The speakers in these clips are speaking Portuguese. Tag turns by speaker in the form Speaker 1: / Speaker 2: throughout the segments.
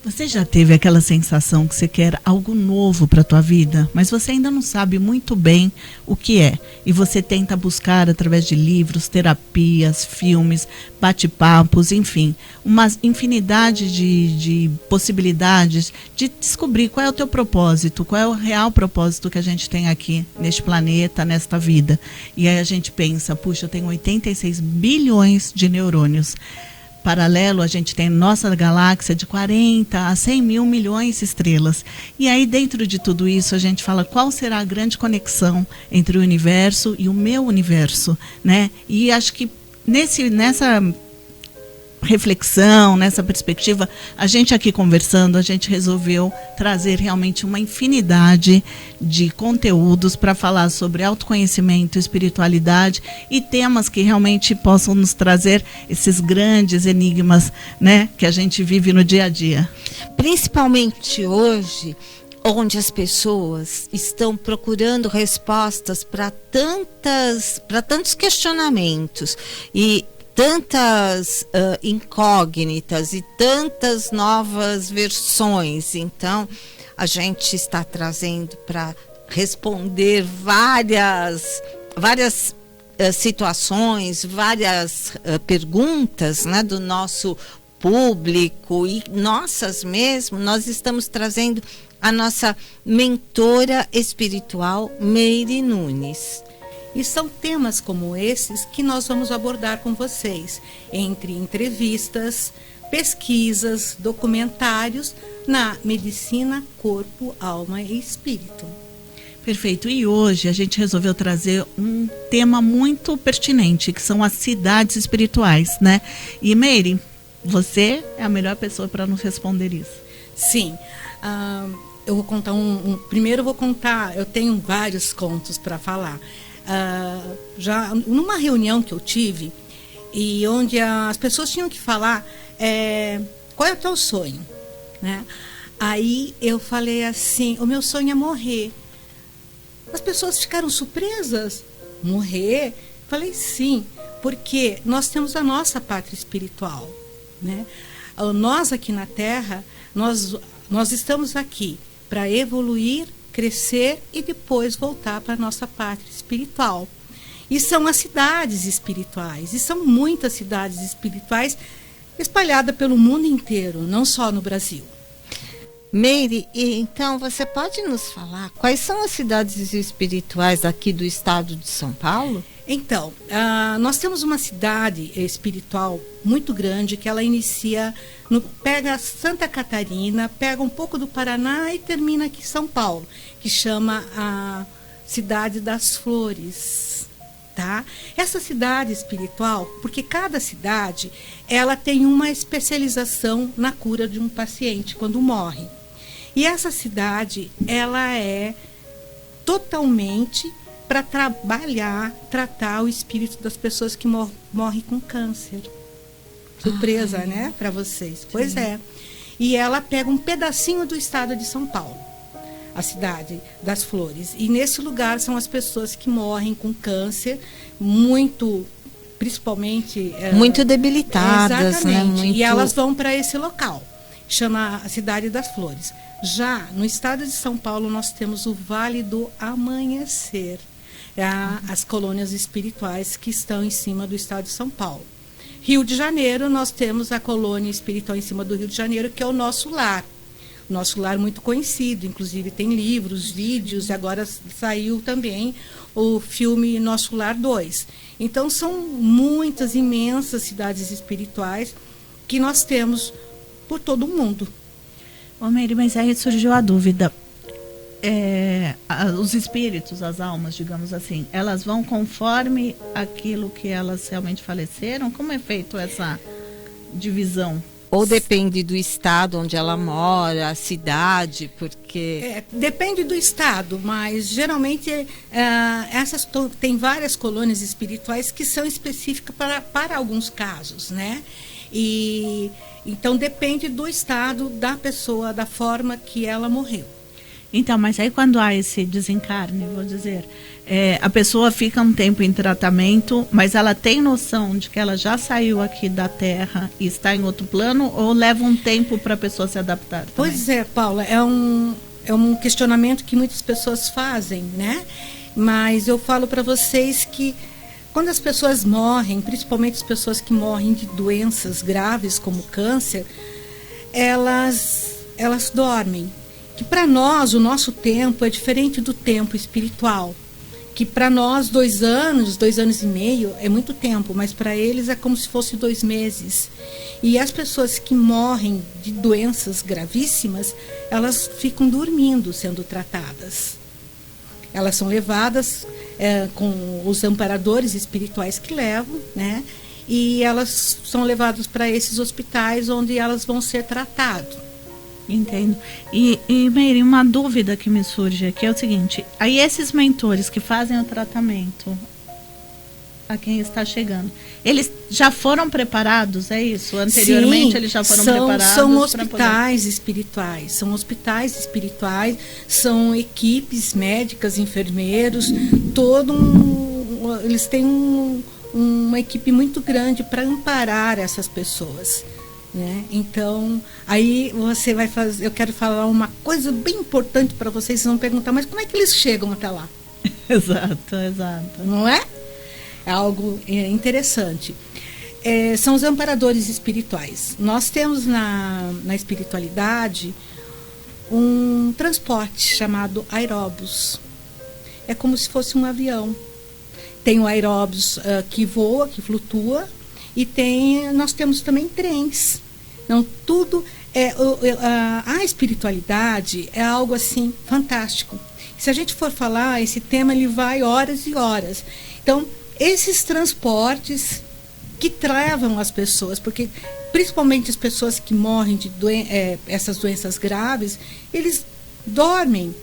Speaker 1: Você já teve aquela sensação que você quer algo novo para a tua vida, mas você ainda não sabe muito bem o que é? E você tenta buscar através de livros, terapias, filmes, bate-papos, enfim, uma infinidade de possibilidades de descobrir qual é o teu propósito, qual é o real propósito que a gente tem aqui neste planeta, nesta vida. E aí a gente pensa, puxa, eu tenho 86 bilhões de neurônios. Paralelo, a gente tem nossa galáxia de 40 a 100 mil milhões de estrelas. E aí, dentro de tudo isso, a gente fala qual será a grande conexão entre o universo e o meu universo, né? E acho que nessa reflexão, nessa perspectiva, a gente aqui conversando, a gente resolveu trazer realmente uma infinidade de conteúdos para falar sobre autoconhecimento, espiritualidade e temas que realmente possam nos trazer esses grandes enigmas, né, que a gente vive no dia a dia.
Speaker 2: Principalmente hoje, onde as pessoas estão procurando respostas para tantos questionamentos e tantas incógnitas e tantas novas versões. Então, a gente está trazendo para responder várias situações, várias perguntas, né, do nosso público e nossas mesmo. Nós estamos trazendo a nossa mentora espiritual, Meire Nunes.
Speaker 3: E são temas como esses que nós vamos abordar com vocês, entre entrevistas, pesquisas, documentários na medicina, corpo, alma e espírito.
Speaker 1: Perfeito. E hoje a gente resolveu trazer um tema muito pertinente, que são as cidades espirituais, né? E Meire, você é a melhor pessoa para nos responder isso.
Speaker 3: Sim. Eu vou contar primeiro eu vou contar, eu tenho vários contos para falar. Já numa reunião que eu tive e onde as pessoas tinham que falar qual é o teu sonho, né? Aí eu falei assim, o meu sonho é morrer. As pessoas ficaram surpresas. Morrer? Falei sim, porque nós temos a nossa pátria espiritual, né? Nós aqui na Terra, nós estamos aqui para evoluir, crescer e depois voltar para a nossa pátria espiritual. E são as cidades espirituais, e são muitas cidades espirituais espalhadas pelo mundo inteiro, não só no Brasil.
Speaker 2: Meire, então você pode nos falar quais são as cidades espirituais aqui do estado de São Paulo?
Speaker 3: Então, nós temos uma cidade espiritual muito grande que ela inicia, pega Santa Catarina, pega um pouco do Paraná e termina aqui em São Paulo, que chama a Cidade das Flores. Tá? Essa cidade espiritual, porque cada cidade ela tem uma especialização na cura de um paciente quando morre. E essa cidade ela é totalmente para tratar o espírito das pessoas que morrem com câncer. Surpresa, né, para vocês? Sim. Pois é. E ela pega um pedacinho do estado de São Paulo, a Cidade das Flores. E nesse lugar são as pessoas que morrem com câncer, principalmente...
Speaker 2: muito debilitadas,
Speaker 3: exatamente,
Speaker 2: né?
Speaker 3: E elas vão para esse local, chama a Cidade das Flores. Já no estado de São Paulo nós temos o Vale do Amanhecer, as colônias espirituais que estão em cima do estado de São Paulo. Rio de Janeiro, nós temos a colônia espiritual em cima do Rio de Janeiro, que é o Nosso Lar. Nosso Lar muito conhecido, inclusive tem livros, vídeos, e agora saiu também o filme Nosso Lar 2. Então são muitas, imensas cidades espirituais que nós temos por todo o mundo.
Speaker 1: Ô Meire, mas aí surgiu a dúvida. Os espíritos, as almas, digamos assim, elas vão conforme aquilo que elas realmente faleceram? Como é feito essa divisão?
Speaker 2: Ou depende do estado onde ela mora, a cidade, porque...
Speaker 3: depende do estado, mas geralmente tem várias colônias espirituais que são específicas para alguns casos, né? E então depende do estado da pessoa, da forma que ela morreu.
Speaker 1: Então, mas aí quando há esse desencarne, vou dizer, a pessoa fica um tempo em tratamento, mas ela tem noção de que ela já saiu aqui da Terra e está em outro plano, ou leva um tempo para a pessoa se adaptar também?
Speaker 3: Pois é, Paula, é um questionamento que muitas pessoas fazem, né? Mas eu falo para vocês que quando as pessoas morrem, principalmente as pessoas que morrem de doenças graves como câncer, elas dormem. Que para nós o nosso tempo é diferente do tempo espiritual. Que para nós 2 anos, 2 anos e meio é muito tempo, mas para eles é como se fosse 2 meses. E as pessoas que morrem de doenças gravíssimas, elas ficam dormindo sendo tratadas. Elas são levadas com os amparadores espirituais que levam, né? E elas são levadas para esses hospitais onde elas vão ser tratadas.
Speaker 1: Entendo. E Meire, uma dúvida que me surge aqui é o seguinte: aí esses mentores que fazem o tratamento a quem está chegando, eles já foram preparados, é isso? Anteriormente? Sim, eles já foram preparados?
Speaker 3: São hospitais espirituais, são equipes médicas, enfermeiros, eles têm uma equipe muito grande para amparar essas pessoas, né? Então, aí você vai fazer, eu quero falar uma coisa bem importante para vocês vão perguntar, mas como é que eles chegam até lá?
Speaker 1: Exato.
Speaker 3: Não é? É algo interessante. São os amparadores espirituais. Nós temos na espiritualidade um transporte chamado aeróbus. É como se fosse um avião. Tem o aeróbus que voa, que flutua, e nós temos também trens. Então, tudo a espiritualidade é algo assim fantástico. Se a gente for falar, esse tema ele vai horas e horas. Então, esses transportes que travam as pessoas, porque principalmente as pessoas que morrem de essas doenças graves, eles dormem.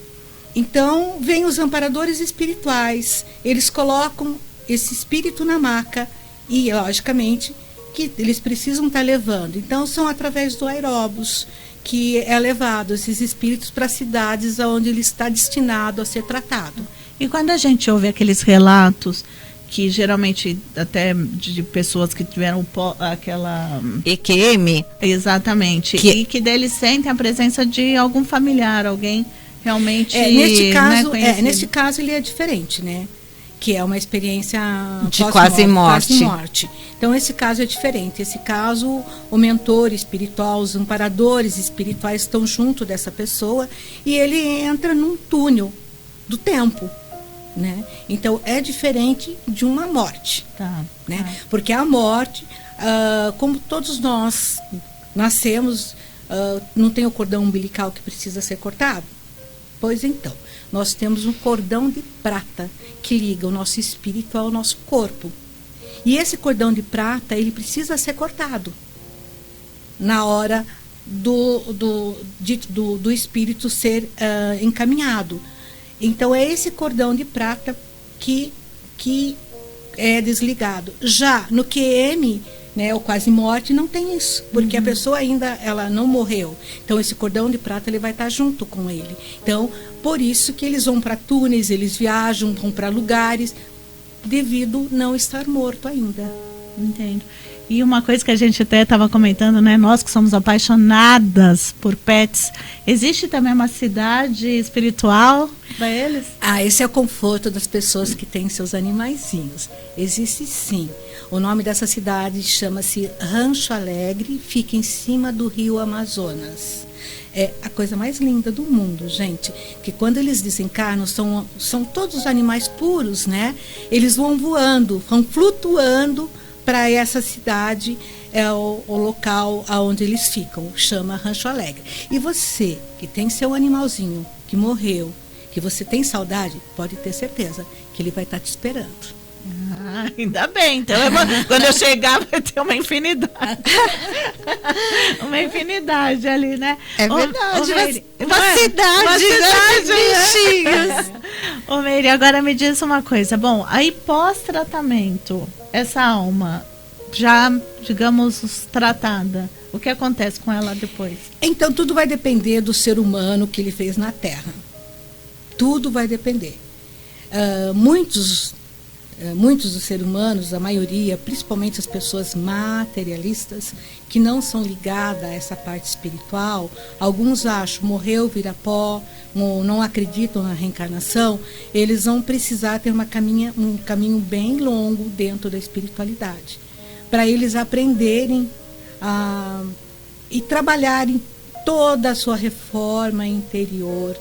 Speaker 3: Então, vêm os amparadores espirituais, eles colocam esse espírito na maca e, logicamente, que eles precisam estar levando. Então, são através do aeróbus que é levado esses espíritos para cidades onde ele está destinado a ser tratado.
Speaker 1: E quando a gente ouve aqueles relatos que geralmente até de pessoas que tiveram aquela
Speaker 2: EQM,
Speaker 1: exatamente, e que deles sentem a presença de algum familiar, alguém realmente
Speaker 3: neste caso ele é diferente, né? Que é uma experiência
Speaker 2: de quase morte.
Speaker 3: Então esse caso é diferente. Esse caso, o mentor espiritual, os amparadores espirituais estão junto dessa pessoa e ele entra num túnel do tempo. Né? Então é diferente de uma morte, né? Porque a morte, como todos nós nascemos, não tem o cordão umbilical que precisa ser cortado? Pois então, nós temos um cordão de prata que liga o nosso espírito ao nosso corpo. E esse cordão de prata, ele precisa ser cortado na hora do espírito ser encaminhado. Então, é esse cordão de prata que é desligado. Já no QM, né, o quase morte, não tem isso, porque a pessoa ainda ela não morreu. Então, esse cordão de prata ele vai estar junto com ele. Então, por isso que eles vão para túneis, eles viajam, vão para lugares, devido não estar morto ainda.
Speaker 1: Entendo. E uma coisa que a gente até estava comentando, né? Nós que somos apaixonadas por pets, existe também uma cidade espiritual para eles?
Speaker 3: Esse é o conforto das pessoas que têm seus animaizinhos. Existe sim. O nome dessa cidade chama-se Rancho Alegre, fica em cima do rio Amazonas. É a coisa mais linda do mundo, gente. Que quando eles desencarnam, são todos animais puros, né? Eles vão voando, vão flutuando para essa cidade, é o local onde eles ficam, chama Rancho Alegre. E você, que tem seu animalzinho, que morreu, que você tem saudade, pode ter certeza que ele vai estar te esperando.
Speaker 1: Ainda bem, então quando eu chegar vai ter uma infinidade. Uma infinidade ali, né?
Speaker 2: É verdade,
Speaker 1: uma cidade de bichinhos. Ô Meire, agora me diz uma coisa. Bom, aí pós-tratamento, essa alma já, digamos, tratada, o que acontece com ela depois?
Speaker 3: Então tudo vai depender do ser humano que ele fez na Terra. Tudo vai depender. Muitos dos seres humanos, a maioria, principalmente as pessoas materialistas, que não são ligadas a essa parte espiritual, alguns acham, morreu, vira pó, ou não acreditam na reencarnação, eles vão precisar ter um caminho bem longo dentro da espiritualidade, para eles aprenderem e trabalharem toda a sua reforma interior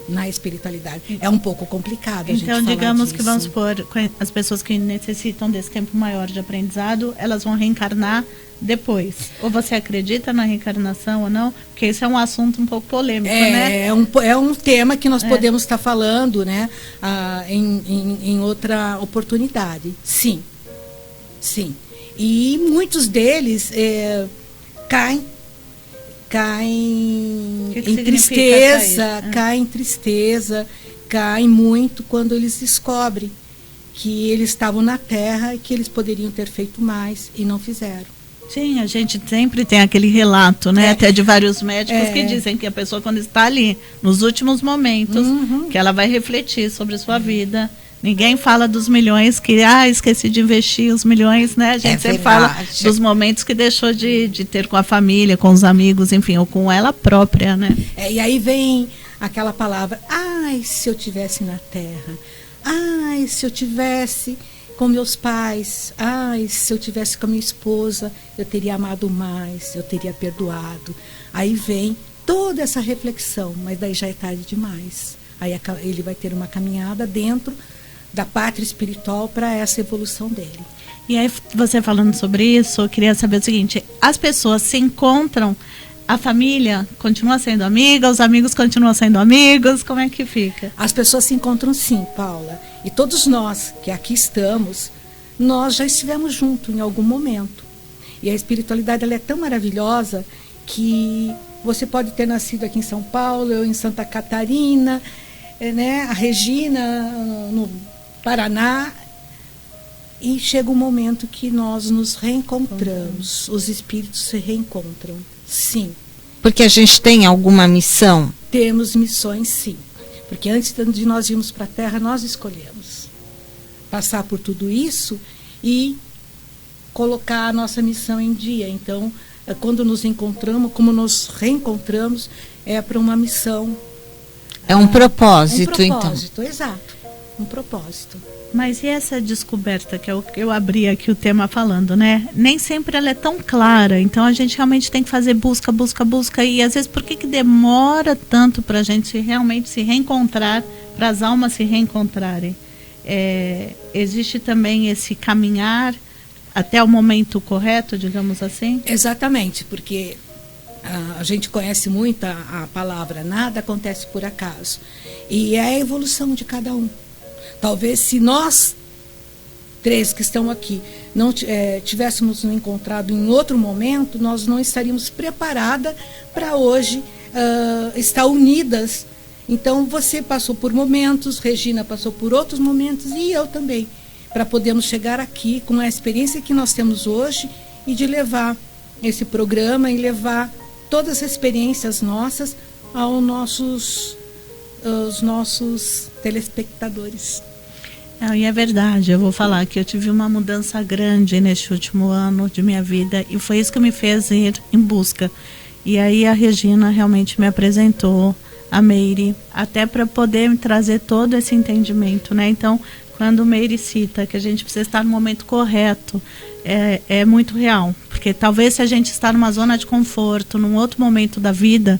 Speaker 3: na espiritualidade. É um pouco complicado a gente falar
Speaker 1: digamos
Speaker 3: disso.
Speaker 1: Que vamos supor, as pessoas que necessitam desse tempo maior de aprendizado, elas vão reencarnar depois. Ou você acredita na reencarnação ou não? Porque isso é um assunto um pouco polêmico, né?
Speaker 3: É um tema que nós podemos estar falando, né, em outra oportunidade. Sim. E muitos deles caem em tristeza, caem muito quando eles descobrem que eles estavam na Terra e que eles poderiam ter feito mais e não fizeram.
Speaker 1: Sim, a gente sempre tem aquele relato, né? Até de vários médicos que dizem que a pessoa, quando está ali, nos últimos momentos, que ela vai refletir sobre a sua vida. Ninguém fala dos milhões que, esqueci de investir os milhões, né? A gente sempre fala dos momentos que deixou de ter com a família, com os amigos, enfim, ou com ela própria, né?
Speaker 3: E aí vem aquela palavra, se eu tivesse na Terra, se eu tivesse com meus pais, se eu tivesse com a minha esposa, eu teria amado mais, eu teria perdoado. Aí vem toda essa reflexão, mas daí já é tarde demais. Aí ele vai ter uma caminhada dentro da pátria espiritual para essa evolução dele.
Speaker 1: E aí, você falando sobre isso, eu queria saber o seguinte: as pessoas se encontram, a família continua sendo amiga, os amigos continuam sendo amigos, como é que fica?
Speaker 3: As pessoas se encontram sim, Paula, e todos nós que aqui estamos, nós já estivemos juntos em algum momento. E a espiritualidade, ela é tão maravilhosa que você pode ter nascido aqui em São Paulo, eu em Santa Catarina, né, a Regina no Paraná, e chega um momento que nós nos reencontramos, os espíritos se reencontram, sim.
Speaker 2: Porque a gente tem alguma missão?
Speaker 3: Temos missões, sim. Porque antes de nós irmos para a Terra, nós escolhemos passar por tudo isso e colocar a nossa missão em dia. Então, quando nos encontramos, como nos reencontramos, é para uma missão.
Speaker 2: É um propósito, então.
Speaker 3: Um propósito, exato. Um propósito.
Speaker 1: Mas e essa descoberta, que eu abri aqui o tema falando, né? Nem sempre ela é tão clara, então a gente realmente tem que fazer busca, e às vezes por que demora tanto para a gente realmente se reencontrar, para as almas se reencontrarem? Existe também esse caminhar até o momento correto, digamos assim?
Speaker 3: Exatamente, porque a gente conhece muito a palavra nada acontece por acaso, e é a evolução de cada um. Talvez se nós três que estão aqui não tivéssemos nos encontrado em outro momento, nós não estaríamos preparadas para hoje estar unidas. Então você passou por momentos, Regina passou por outros momentos e eu também, para podermos chegar aqui com a experiência que nós temos hoje e de levar esse programa e levar todas as experiências nossas aos nossos telespectadores.
Speaker 1: E é verdade, eu vou falar que eu tive uma mudança grande neste último ano de minha vida e foi isso que me fez ir em busca. E aí a Regina realmente me apresentou a Meire, até para poder me trazer todo esse entendimento, né? Então, quando o Meire cita que a gente precisa estar no momento correto, é muito real, porque talvez se a gente está numa zona de conforto, num outro momento da vida,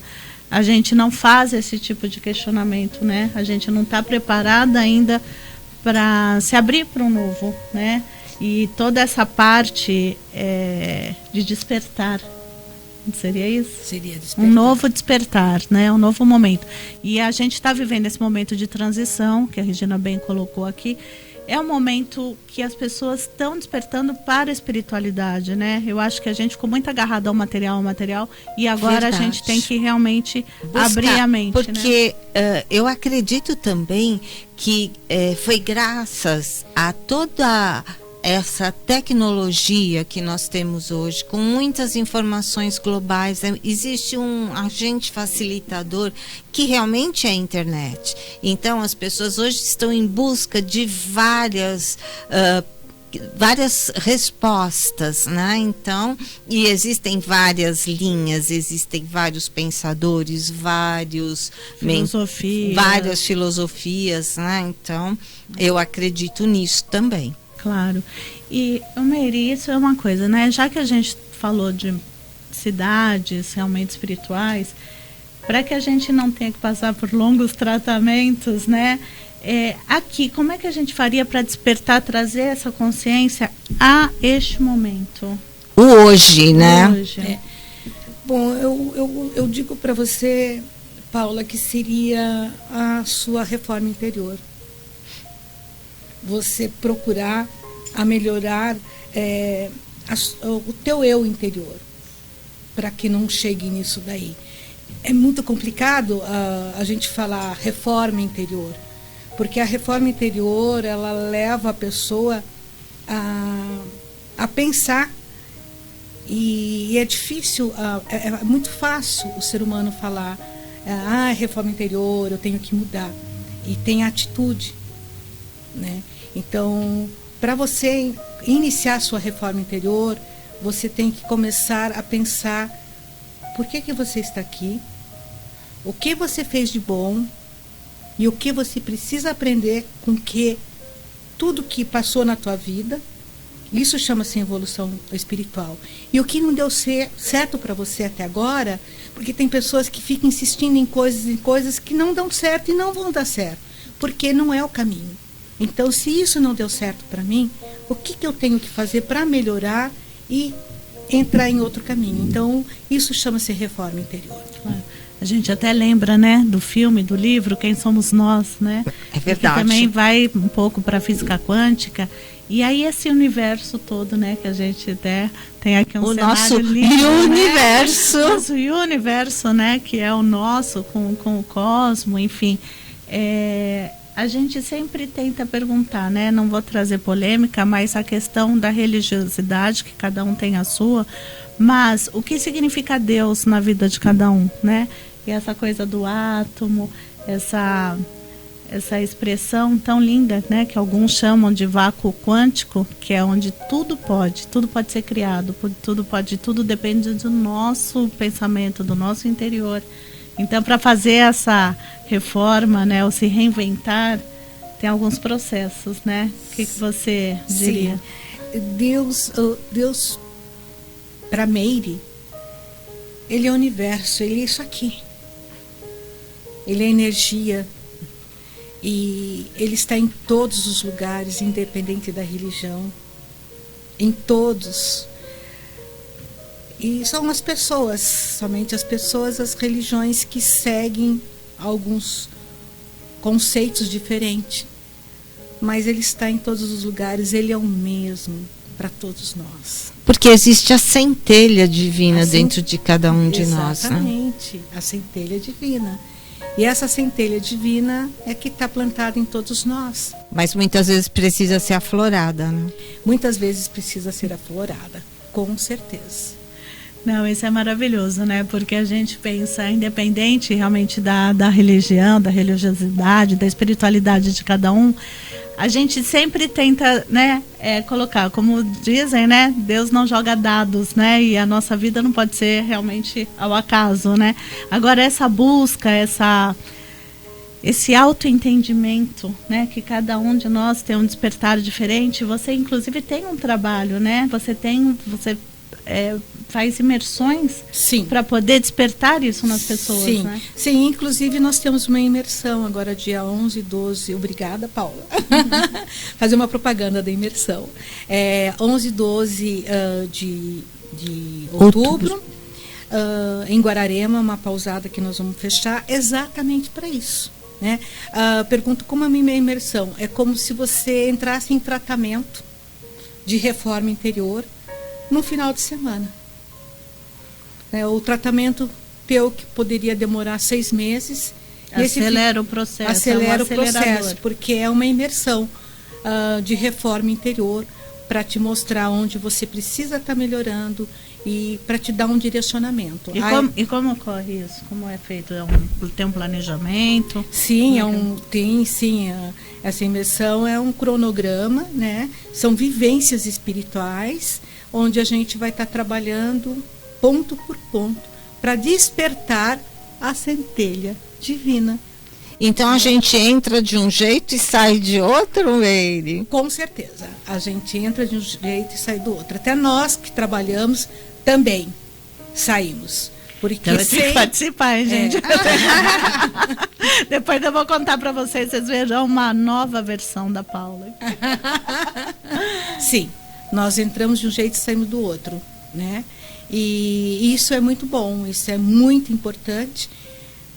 Speaker 1: a gente não faz esse tipo de questionamento, né? A gente não está preparada ainda para se abrir para um novo, né? E toda essa parte de despertar, seria isso?
Speaker 3: Seria despertar.
Speaker 1: Um novo despertar, né? Um novo momento. E a gente está vivendo esse momento de transição, que a Regina bem colocou aqui. É um momento que as pessoas estão despertando para a espiritualidade, né? Eu acho que a gente ficou muito agarrado ao material, e agora a gente tem que realmente abrir a mente,
Speaker 2: porque eu acredito também que foi graças a toda essa tecnologia que nós temos hoje, com muitas informações globais, existe um agente facilitador que realmente é a internet. Então, as pessoas hoje estão em busca de várias respostas, né? Então, e existem várias linhas, existem vários pensadores, várias filosofias, né? Então, eu acredito nisso também.
Speaker 1: Claro. E, Meire, isso é uma coisa, né? Já que a gente falou de cidades realmente espirituais, para que a gente não tenha que passar por longos tratamentos, né? Aqui, como é que a gente faria para despertar, trazer essa consciência a este momento?
Speaker 2: O hoje, né?
Speaker 1: Hoje.
Speaker 3: Bom, eu digo para você, Paula, que seria a sua reforma interior. Você procurar a melhorar o teu eu interior, para que não chegue nisso daí. É muito complicado a gente falar reforma interior, porque a reforma interior, ela leva a pessoa a pensar, e é difícil, é muito fácil o ser humano falar, reforma interior, eu tenho que mudar, e tem atitude, né? Então, para você iniciar a sua reforma interior, você tem que começar a pensar por que você está aqui, o que você fez de bom e o que você precisa aprender com tudo que passou na tua vida. Isso chama-se evolução espiritual. E o que não deu certo para você até agora, porque tem pessoas que ficam insistindo em coisas que não dão certo e não vão dar certo, porque não é o caminho. Então, se isso não deu certo para mim, o que eu tenho que fazer para melhorar e entrar em outro caminho? Então, isso chama-se reforma interior.
Speaker 1: Claro. A gente até lembra, né, do filme, do livro, Quem Somos Nós, né?
Speaker 2: É verdade.
Speaker 1: Que também vai um pouco para a física quântica. E aí esse universo todo, né, que a gente até tem aqui um cenário lindo,
Speaker 2: universo.
Speaker 1: Né? Nosso universo, né, que é o nosso com o cosmo, enfim. A gente sempre tenta perguntar, né? Não vou trazer polêmica, mas a questão da religiosidade, que cada um tem a sua, mas o que significa Deus na vida de cada um, né? E essa coisa do átomo, essa expressão tão linda, né? Que alguns chamam de vácuo quântico, que é onde tudo pode ser criado, tudo depende do nosso pensamento, do nosso interior. Então, para fazer essa reforma, né, ou se reinventar, tem alguns processos, né? O que você diria?
Speaker 3: Sim. Deus para Meire, ele é o universo, ele é isso aqui. Ele é energia. E ele está em todos os lugares, independente da religião. Em todos. E são as pessoas, somente as pessoas, as religiões que seguem alguns conceitos diferentes. Mas ele está em todos os lugares, ele é o mesmo para todos nós.
Speaker 2: Porque existe a centelha divina dentro de cada um de nós.
Speaker 3: Exatamente, né? A centelha divina. E essa centelha divina é que está plantada em todos nós.
Speaker 2: Mas muitas vezes precisa ser aflorada, né?
Speaker 3: Muitas vezes precisa ser aflorada, com certeza.
Speaker 1: Não, isso é maravilhoso, né? Porque a gente pensa, independente realmente da religião, da religiosidade, da espiritualidade de cada um, a gente sempre tenta, né, colocar, como dizem, né? Deus não joga dados, né? E a nossa vida não pode ser realmente ao acaso, né? Agora, essa busca, esse autoentendimento, né? Que cada um de nós tem um despertar diferente. Você, inclusive, tem um trabalho, né? Você faz imersões para poder despertar isso nas pessoas,
Speaker 3: sim,
Speaker 1: né?
Speaker 3: Sim, inclusive nós temos uma imersão agora dia 11 e 12, obrigada, Paula, fazer uma propaganda da imersão. 11 e 12 de outubro, em Guararema, uma pausada que nós vamos fechar exatamente para isso, né? Pergunto como a minha imersão, é como se você entrasse em tratamento de reforma interior no final de semana. O tratamento teu que poderia demorar 6 meses.
Speaker 1: Acelera o processo.
Speaker 3: Acelera o processo, porque é uma imersão de reforma interior para te mostrar onde você precisa estar melhorando e para te dar um direcionamento.
Speaker 1: E como ocorre isso? Como é feito? Tem um planejamento?
Speaker 3: Sim, tem sim. Essa imersão é um cronograma, né? São vivências espirituais, onde a gente vai estar trabalhando ponto por ponto para despertar a centelha divina.
Speaker 2: Então a gente entra de um jeito e sai de outro, Meire?
Speaker 3: Com certeza. A gente entra de um jeito e sai do outro. Até nós que trabalhamos também saímos. Porque
Speaker 1: então vai ter que participar, hein, gente? Depois eu vou contar para vocês verão uma nova versão da Paula.
Speaker 3: Sim, nós entramos de um jeito e saímos do outro, né? E isso é muito bom, isso é muito importante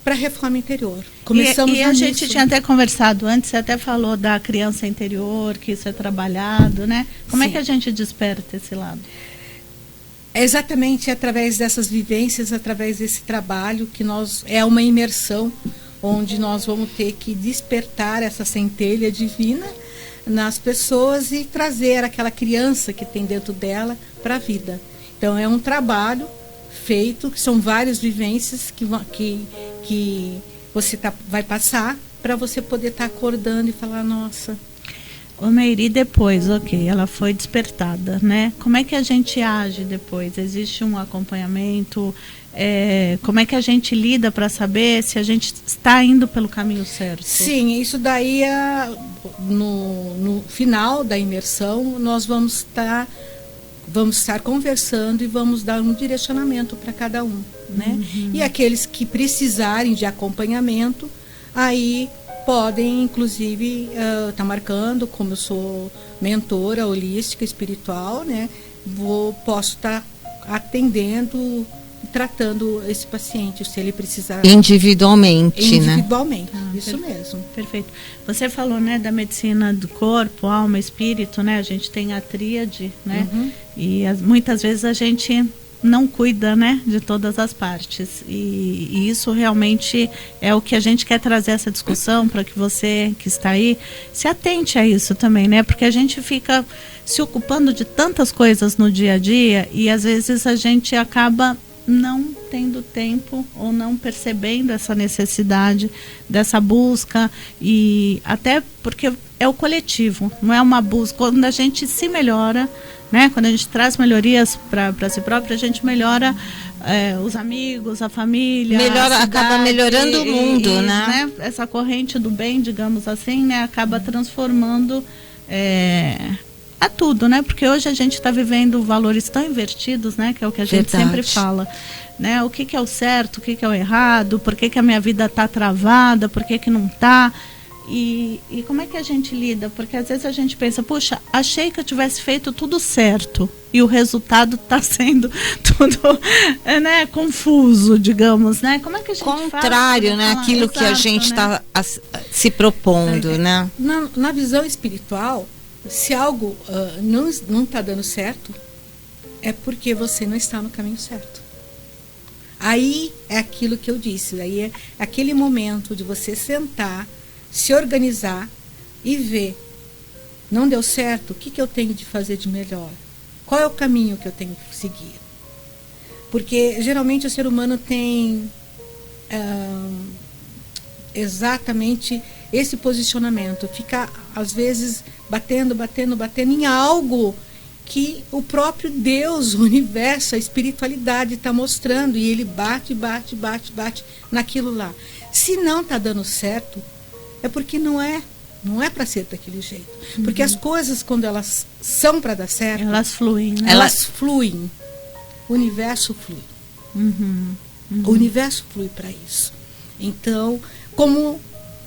Speaker 3: para a reforma interior.
Speaker 1: Começamos e a gente tinha até conversado antes, você até falou da criança interior, que isso é trabalhado, né? Como é que a gente desperta esse lado?
Speaker 3: É exatamente através dessas vivências, através desse trabalho que é uma imersão, onde nós vamos ter que despertar essa centelha divina nas pessoas e trazer aquela criança que tem dentro dela para a vida. Então é um trabalho feito, que são várias vivências que você vai passar para você poder estar acordando e falar, nossa.
Speaker 1: Ô Meire, depois, ok, ela foi despertada, né? Como é que a gente age depois? Existe um acompanhamento? Como é que a gente lida para saber se a gente está indo pelo caminho certo?
Speaker 3: Sim, isso daí no final da imersão nós vamos estar conversando e vamos dar um direcionamento para cada um, né? E aqueles que precisarem de acompanhamento, aí podem, inclusive, estar marcando, como eu sou mentora holística espiritual, né? Posso estar atendendo, tratando esse paciente, se ele precisar.
Speaker 2: Individualmente, né?
Speaker 3: Individualmente, isso mesmo.
Speaker 1: Perfeito. Você falou, né, da medicina do corpo, alma, espírito, né? A gente tem a tríade, né? E muitas vezes a gente não cuida, né, de todas as partes. E isso realmente é o que a gente quer trazer essa discussão para que você que está aí se atente a isso também, né? Porque a gente fica se ocupando de tantas coisas no dia a dia e às vezes a gente acaba não tendo tempo ou não percebendo essa necessidade dessa busca, e até porque é o coletivo, não é uma busca. Quando a gente se melhora, né, quando a gente traz melhorias para si próprio, a gente melhora os amigos, a família,
Speaker 2: acaba melhorando o mundo, né?
Speaker 1: Essa corrente do bem, digamos assim, né, acaba transformando a tudo, né? Porque hoje a gente está vivendo valores tão invertidos, né? Que é o que a gente sempre fala, né? O que é o certo, o que é o errado, por que a minha vida está travada, por que não está. E como é que a gente lida? Porque às vezes a gente pensa, puxa, achei que eu tivesse feito tudo certo e o resultado está sendo tudo, né, confuso, digamos, né? Como é que a gente
Speaker 2: contrário,
Speaker 1: faz,
Speaker 2: né? Aquilo que a gente está se propondo, né?
Speaker 3: Na visão espiritual, se algo não está dando certo, é porque você não está no caminho certo. Aí é aquilo que eu disse, aí é aquele momento de você sentar, se organizar e ver, não deu certo, o que eu tenho de fazer de melhor? Qual é o caminho que eu tenho que seguir? Porque geralmente o ser humano tem exatamente esse posicionamento, fica às vezes batendo em algo que o próprio Deus, o universo, a espiritualidade está mostrando, e ele bate naquilo lá. Se não está dando certo, é porque não é para ser daquele jeito. Porque as coisas, quando elas são para dar certo,
Speaker 1: elas fluem, né?
Speaker 3: Elas fluem. O universo flui. O universo flui para isso. Então, como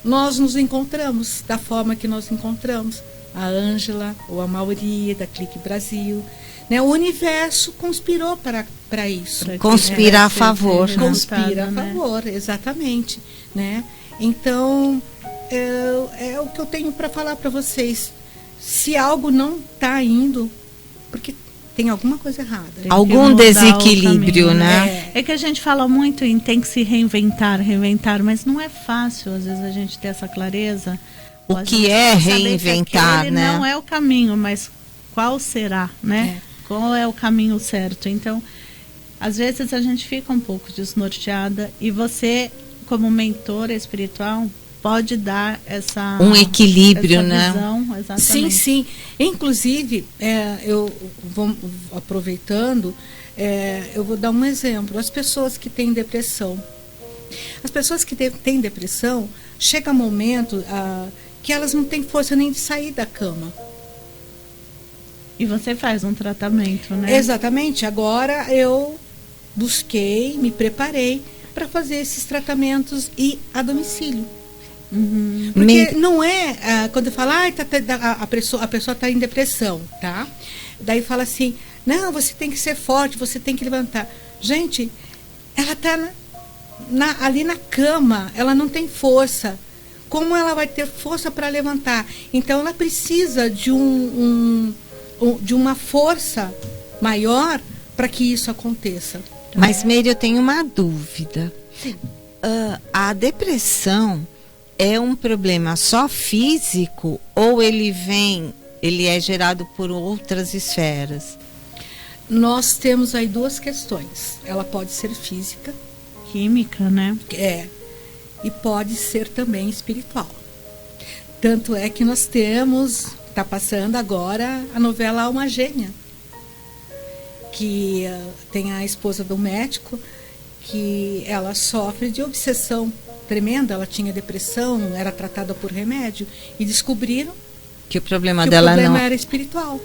Speaker 3: nós nos encontramos, da forma que nós encontramos, a Ângela ou a Mauri da Clique Brasil, né? O universo conspirou para isso.
Speaker 2: Conspira a favor.
Speaker 3: Conspira a favor, exatamente, né? Então, é o que eu tenho para falar para vocês. Se algo não está indo, porque tem alguma coisa errada.
Speaker 2: Algum desequilíbrio, né?
Speaker 1: É que a gente fala muito em tem que se reinventar, mas não é fácil, às vezes, a gente ter essa clareza.
Speaker 2: O que é reinventar,
Speaker 1: que
Speaker 2: né?
Speaker 1: Não é o caminho, mas qual será, né? Qual é o caminho certo? Então, às vezes a gente fica um pouco desnorteada e você, como mentora espiritual, pode dar um
Speaker 2: equilíbrio,
Speaker 1: essa
Speaker 2: né?
Speaker 1: Visão, exatamente.
Speaker 3: Sim, sim. Inclusive, eu vou aproveitando, eu vou dar um exemplo. As pessoas que têm depressão. As pessoas que têm depressão, chega um momento que elas não têm força nem de sair da cama.
Speaker 1: E você faz um tratamento, né?
Speaker 3: Exatamente. Agora eu busquei, me preparei para fazer esses tratamentos e a domicílio.
Speaker 1: Uhum.
Speaker 3: Porque não é quando fala a pessoa está em depressão, tá? Daí fala assim, não, você tem que ser forte, você tem que levantar. Gente, ela está ali na cama, ela não tem força. Como ela vai ter força para levantar? Então ela precisa de de uma força maior para que isso aconteça.
Speaker 2: Mas, Meire, eu tenho uma dúvida. A depressão é um problema só físico ou ele é gerado por outras esferas?
Speaker 3: Nós temos aí duas questões. Ela pode ser física,
Speaker 1: química, né?
Speaker 3: E pode ser também espiritual. Tanto é que nós está passando agora a novela Alma Gêmea, que tem a esposa do médico, que ela sofre de obsessão tremenda, ela tinha depressão, era tratada por remédio, e descobriram
Speaker 2: que o problema dela
Speaker 3: era espiritual.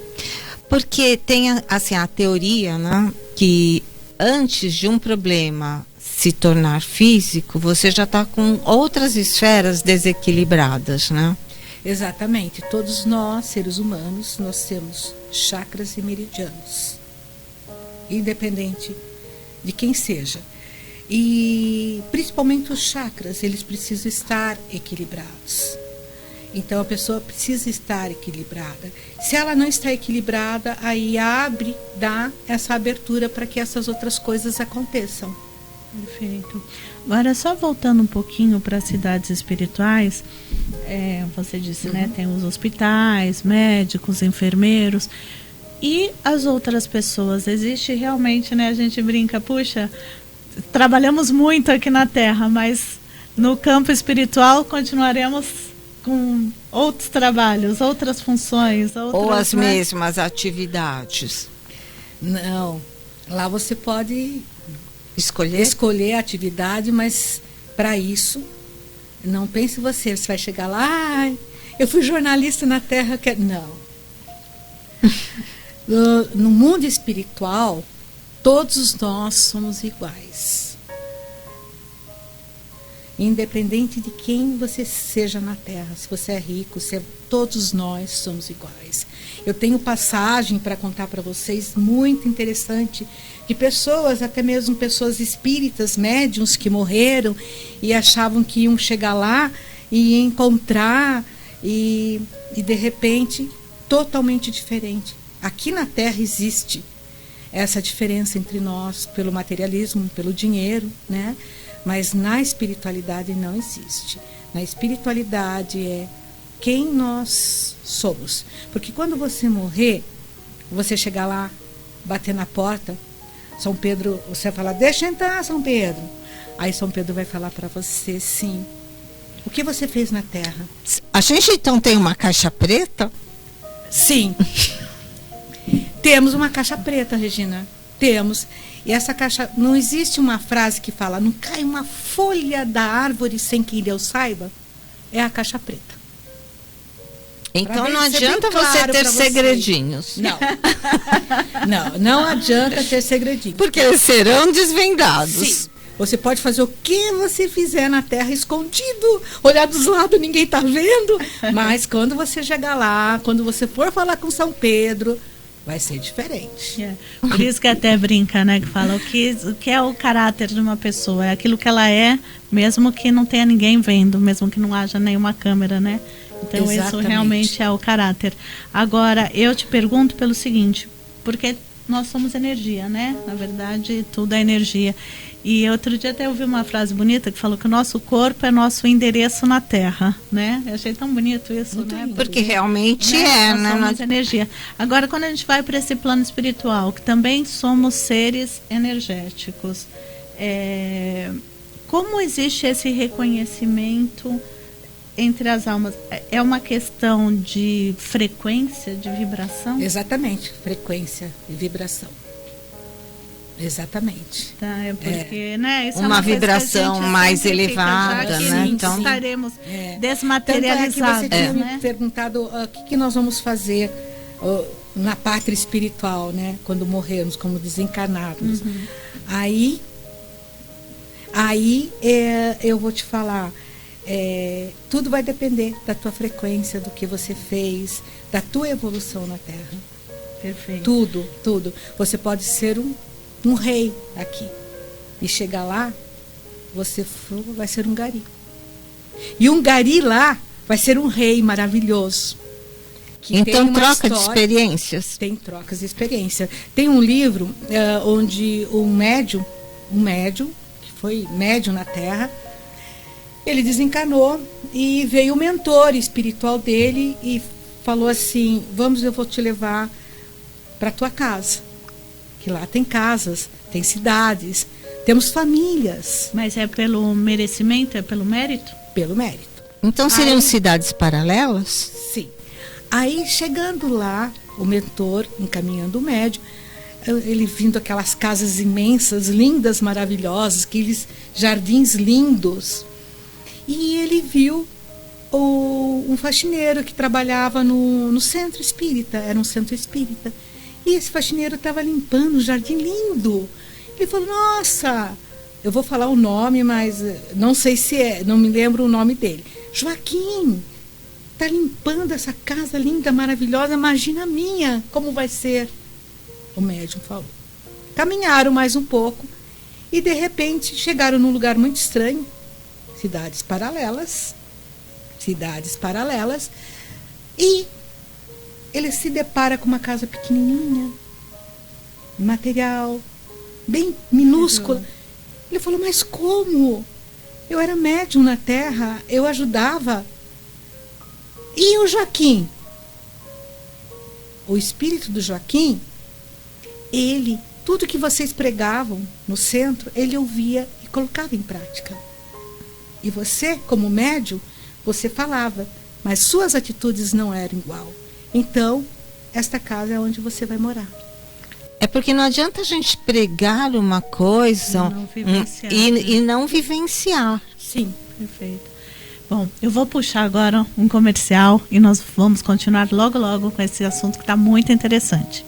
Speaker 2: Porque tem assim, a teoria, né, que antes de um problema se tornar físico, você já está com outras esferas desequilibradas, né?
Speaker 3: Exatamente. Todos nós, seres humanos, nós temos chakras e meridianos, independente de quem seja. E principalmente os chakras, eles precisam estar equilibrados. Então a pessoa precisa estar equilibrada. Se ela não está equilibrada, aí dá essa abertura para que essas outras coisas aconteçam.
Speaker 1: Perfeito. Agora, só voltando um pouquinho para as cidades espirituais, você disse, né, tem os hospitais, médicos, enfermeiros e as outras pessoas. Existe realmente, né, a gente brinca, puxa, trabalhamos muito aqui na Terra, mas no campo espiritual continuaremos com outros trabalhos, outras funções.
Speaker 2: Ou as mesmas atividades?
Speaker 3: Não, lá você pode
Speaker 2: escolher
Speaker 3: a atividade, mas para isso, não pense você vai chegar lá, eu fui jornalista na Terra, não. No mundo espiritual, todos nós somos iguais. Independente de quem você seja na Terra, se você é rico, todos nós somos iguais. Eu tenho passagem para contar para vocês, muito interessante, de pessoas, até mesmo pessoas espíritas, médiuns que morreram e achavam que iam chegar lá e encontrar e de repente totalmente diferente. Aqui na Terra existe essa diferença entre nós pelo materialismo, pelo dinheiro, né? Mas na espiritualidade não existe. Na espiritualidade é quem nós somos. Porque quando você morrer, você chegar lá, bater na porta, São Pedro, você vai falar, deixa entrar, São Pedro. Aí São Pedro vai falar para você, sim, o que você fez na Terra?
Speaker 2: A gente então tem uma caixa preta?
Speaker 3: Sim. Temos uma caixa preta, Regina. Temos. E essa caixa, não existe uma frase que fala, não cai uma folha da árvore sem que Deus saiba. É a caixa preta.
Speaker 2: Então não adianta você ter segredinhos.
Speaker 3: Não. não adianta ter segredinhos.
Speaker 2: Porque eles serão desvendados.
Speaker 3: Sim. Você pode fazer o que você fizer na Terra escondido, olhar dos lados, ninguém está vendo. Mas quando você chegar lá, quando você for falar com São Pedro, vai ser diferente.
Speaker 1: Por isso que até brinca, né? Que fala o que é o caráter de uma pessoa. É aquilo que ela é, mesmo que não tenha ninguém vendo, mesmo que não haja nenhuma câmera, né? Então
Speaker 3: Exatamente.
Speaker 1: Isso realmente é o caráter. Agora, eu te pergunto pelo seguinte, porque nós somos energia, né? Na verdade, tudo é energia. E outro dia até ouvi uma frase bonita que falou que o nosso corpo é nosso endereço na Terra, né? Eu achei tão bonito isso,
Speaker 3: Muito
Speaker 1: né?
Speaker 3: lindo.
Speaker 2: Porque realmente
Speaker 1: Nós
Speaker 2: né?
Speaker 1: somos energia. Agora, quando a gente vai para esse plano espiritual, que também somos seres energéticos, como existe esse reconhecimento entre as almas? É uma questão de frequência, de vibração?
Speaker 3: Exatamente, frequência e vibração. Exatamente.
Speaker 1: Tá, porque, né, isso
Speaker 2: uma
Speaker 1: é coisa
Speaker 2: vibração
Speaker 1: que a gente
Speaker 2: mais
Speaker 1: sempre fica,
Speaker 2: elevada,
Speaker 1: já que
Speaker 2: né?
Speaker 1: Então estaremos desmaterializados.
Speaker 3: Tanto é que você tinha
Speaker 1: né?
Speaker 3: me perguntado o que nós vamos fazer na pátria espiritual, né? Quando morrermos, como desencarnados. Aí eu vou te falar, tudo vai depender da tua frequência, do que você fez, da tua evolução na Terra.
Speaker 1: Perfeito.
Speaker 3: Tudo. Você pode ser um rei aqui. E chegar lá, você vai ser um gari. E um gari lá vai ser um rei maravilhoso.
Speaker 2: Então, troca de experiências.
Speaker 3: Tem trocas de experiência. Tem um livro onde um médium, que foi médium na Terra, ele desencanou e veio o mentor espiritual dele e falou assim: eu vou te levar para tua casa. Que lá tem casas, tem cidades, temos famílias.
Speaker 1: Mas é pelo merecimento, é pelo mérito?
Speaker 3: Pelo mérito.
Speaker 2: Então seriam cidades paralelas?
Speaker 3: Sim. Aí, chegando lá, o mentor encaminhando o médium, ele vindo aquelas casas imensas, lindas, maravilhosas, aqueles jardins lindos. E ele viu um faxineiro que trabalhava no centro espírita, era um centro espírita. E esse faxineiro estava limpando um jardim lindo. Ele falou: nossa, eu vou falar o nome, mas não sei se não me lembro o nome dele. Joaquim, está limpando essa casa linda, maravilhosa, imagina a minha, como vai ser? O médium falou. Caminharam mais um pouco e de repente chegaram num lugar muito estranho, cidades paralelas, e ele se depara com uma casa pequenininha, material, bem minúscula. Ele falou: mas como? Eu era médium na Terra, eu ajudava. E o Joaquim? O espírito do Joaquim, tudo que vocês pregavam no centro, ele ouvia e colocava em prática. E você, como médium, você falava, mas suas atitudes não eram igual. Então, esta casa é onde você vai morar.
Speaker 2: É porque não adianta a gente pregar uma coisa e não vivenciar.
Speaker 3: Sim.
Speaker 1: Perfeito. Bom, eu vou puxar agora um comercial e nós vamos continuar logo com esse assunto que está muito interessante.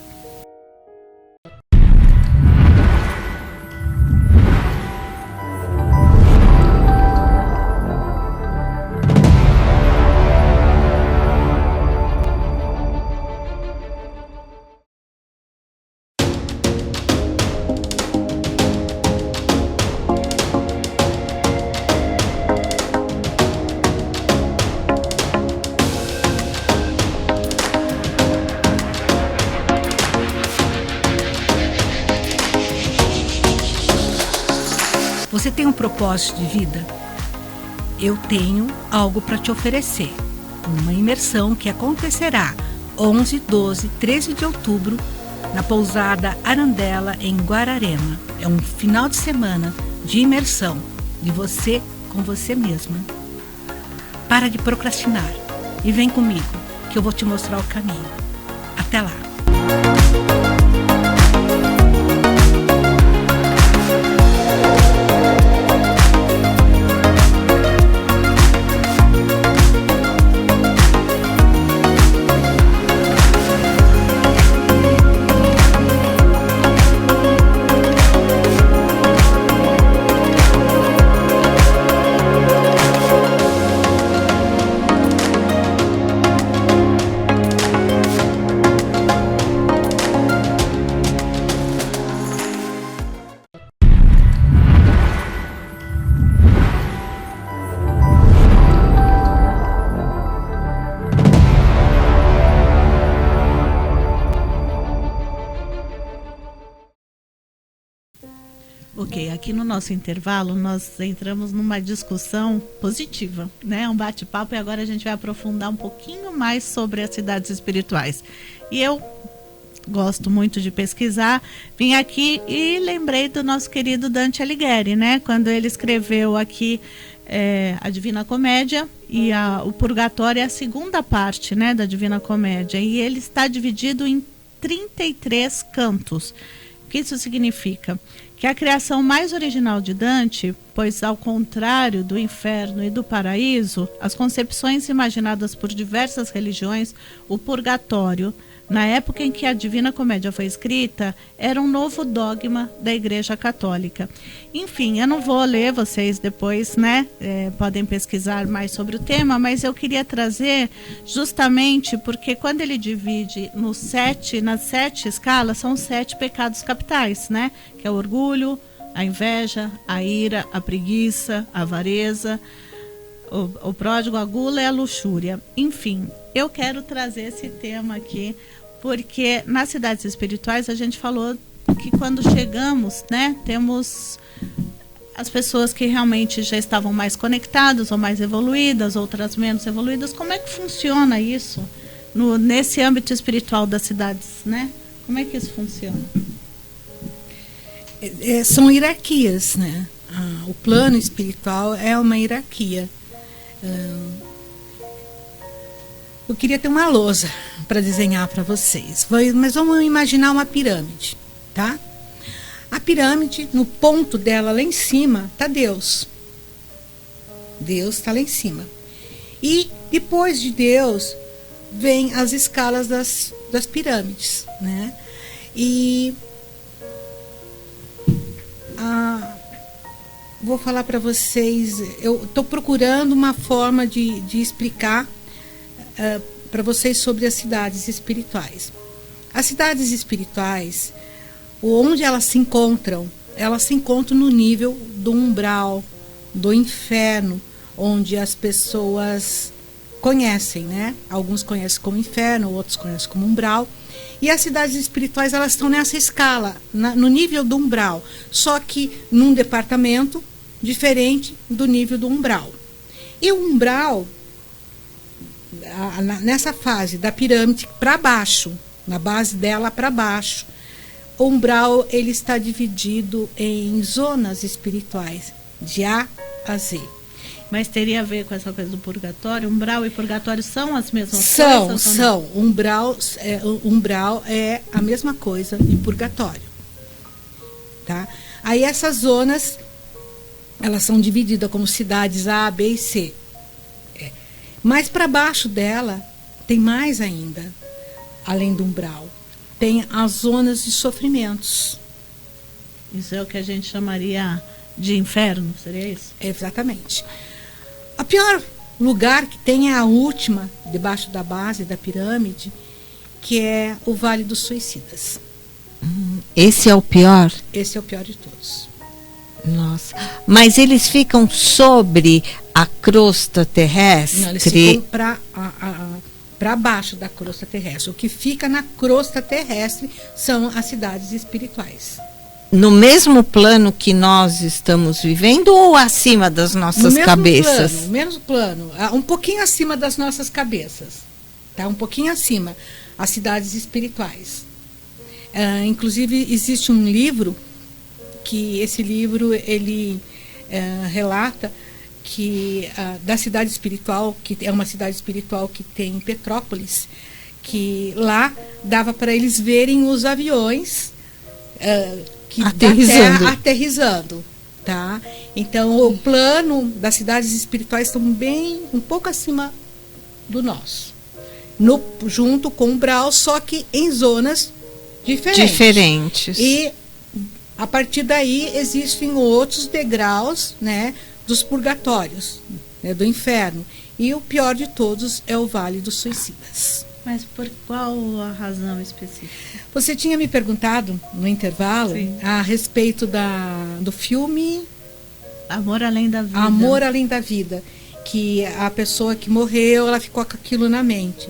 Speaker 3: Você tem um propósito de vida? Eu tenho algo para te oferecer. Uma imersão que acontecerá 11, 12, 13 de outubro na pousada Arandela, em Guararema. É um final de semana de imersão de você com você mesma. Para de procrastinar e vem comigo, que eu vou te mostrar o caminho. Até lá!
Speaker 1: Ok, aqui no nosso intervalo nós entramos numa discussão positiva, né? Um bate-papo, e agora a gente vai aprofundar um pouquinho mais sobre as cidades espirituais. E eu gosto muito de pesquisar, vim aqui e lembrei do nosso querido Dante Alighieri, né? Quando ele escreveu aqui a Divina Comédia, e o Purgatório é a segunda parte, né, da Divina Comédia, e ele está dividido em 33 cantos. O que isso significa? Que a criação mais original de Dante, pois ao contrário do inferno e do paraíso, as concepções imaginadas por diversas religiões, o purgatório, na época em que a Divina Comédia foi escrita, era um novo dogma da Igreja Católica. Enfim, eu não vou ler, vocês depois, né, podem pesquisar mais sobre o tema, mas eu queria trazer justamente porque quando ele divide nas 7 escalas, são 7 pecados capitais, né, que é o orgulho, a inveja, a ira, a preguiça, a avareza, o pródigo, a gula e a luxúria. Enfim, eu quero trazer esse tema aqui, porque nas cidades espirituais a gente falou que quando chegamos, né, temos as pessoas que realmente já estavam mais conectadas ou mais evoluídas, outras menos evoluídas. Como é que funciona isso nesse âmbito espiritual das cidades, né? Como é que isso funciona?
Speaker 3: São hierarquias, né? O plano espiritual é uma hierarquia. Eu queria ter uma lousa para desenhar para vocês, mas vamos imaginar uma pirâmide, tá? A pirâmide, no ponto dela lá em cima, está Deus. Deus está lá em cima. E depois de Deus, vem as escalas das pirâmides, né? E vou falar para vocês, eu estou procurando uma forma de explicar para vocês sobre as cidades espirituais. As cidades espirituais, onde elas se encontram no nível do umbral, do inferno, onde as pessoas conhecem, né? Alguns conhecem como inferno, outros conhecem como umbral. E as cidades espirituais, elas estão nessa escala, no nível do umbral, só que num departamento diferente do nível do umbral. E o umbral, nessa fase da pirâmide para baixo, na base dela para baixo, o umbral ele está dividido em zonas espirituais, de A a Z.
Speaker 1: Mas teria a ver com essa coisa do purgatório? Umbral e purgatório são as mesmas coisas?
Speaker 3: São. Umbral é a mesma coisa de purgatório. Tá? Aí essas zonas, elas são divididas como cidades A, B e C. Mas para baixo dela, tem mais ainda, além do umbral. Tem as zonas de sofrimentos.
Speaker 1: Isso é o que a gente chamaria de inferno, seria isso?
Speaker 3: Exatamente. O pior lugar que tem é a última, debaixo da base da pirâmide, que é o Vale dos Suicidas.
Speaker 2: Esse é o pior?
Speaker 3: Esse é o pior de todos.
Speaker 2: Nossa. Mas eles ficam sobre a crosta terrestre?
Speaker 3: Não, eles ficam para baixo da crosta terrestre. O que fica na crosta terrestre são as cidades espirituais.
Speaker 2: No mesmo plano que nós estamos vivendo ou acima das nossas cabeças?
Speaker 3: No mesmo plano, um pouquinho acima das nossas cabeças, tá? Um pouquinho acima, as cidades espirituais. Inclusive existe um livro que esse livro ele relata que da cidade espiritual, que é uma cidade espiritual que tem em Petrópolis, que lá dava para eles verem os aviões aterrissando, tá? Então o plano das cidades espirituais estão um pouco acima do nosso, junto com o umbral, só que em zonas diferentes. E a partir daí existem outros degraus, né, dos purgatórios, né, do inferno. E o pior de todos é o Vale dos Suicidas.
Speaker 1: Mas por qual a razão específica?
Speaker 3: Você tinha me perguntado no intervalo, sim, a respeito do filme
Speaker 1: Amor Além da Vida.
Speaker 3: Amor Além da Vida, que a pessoa que morreu, ela ficou com aquilo na mente.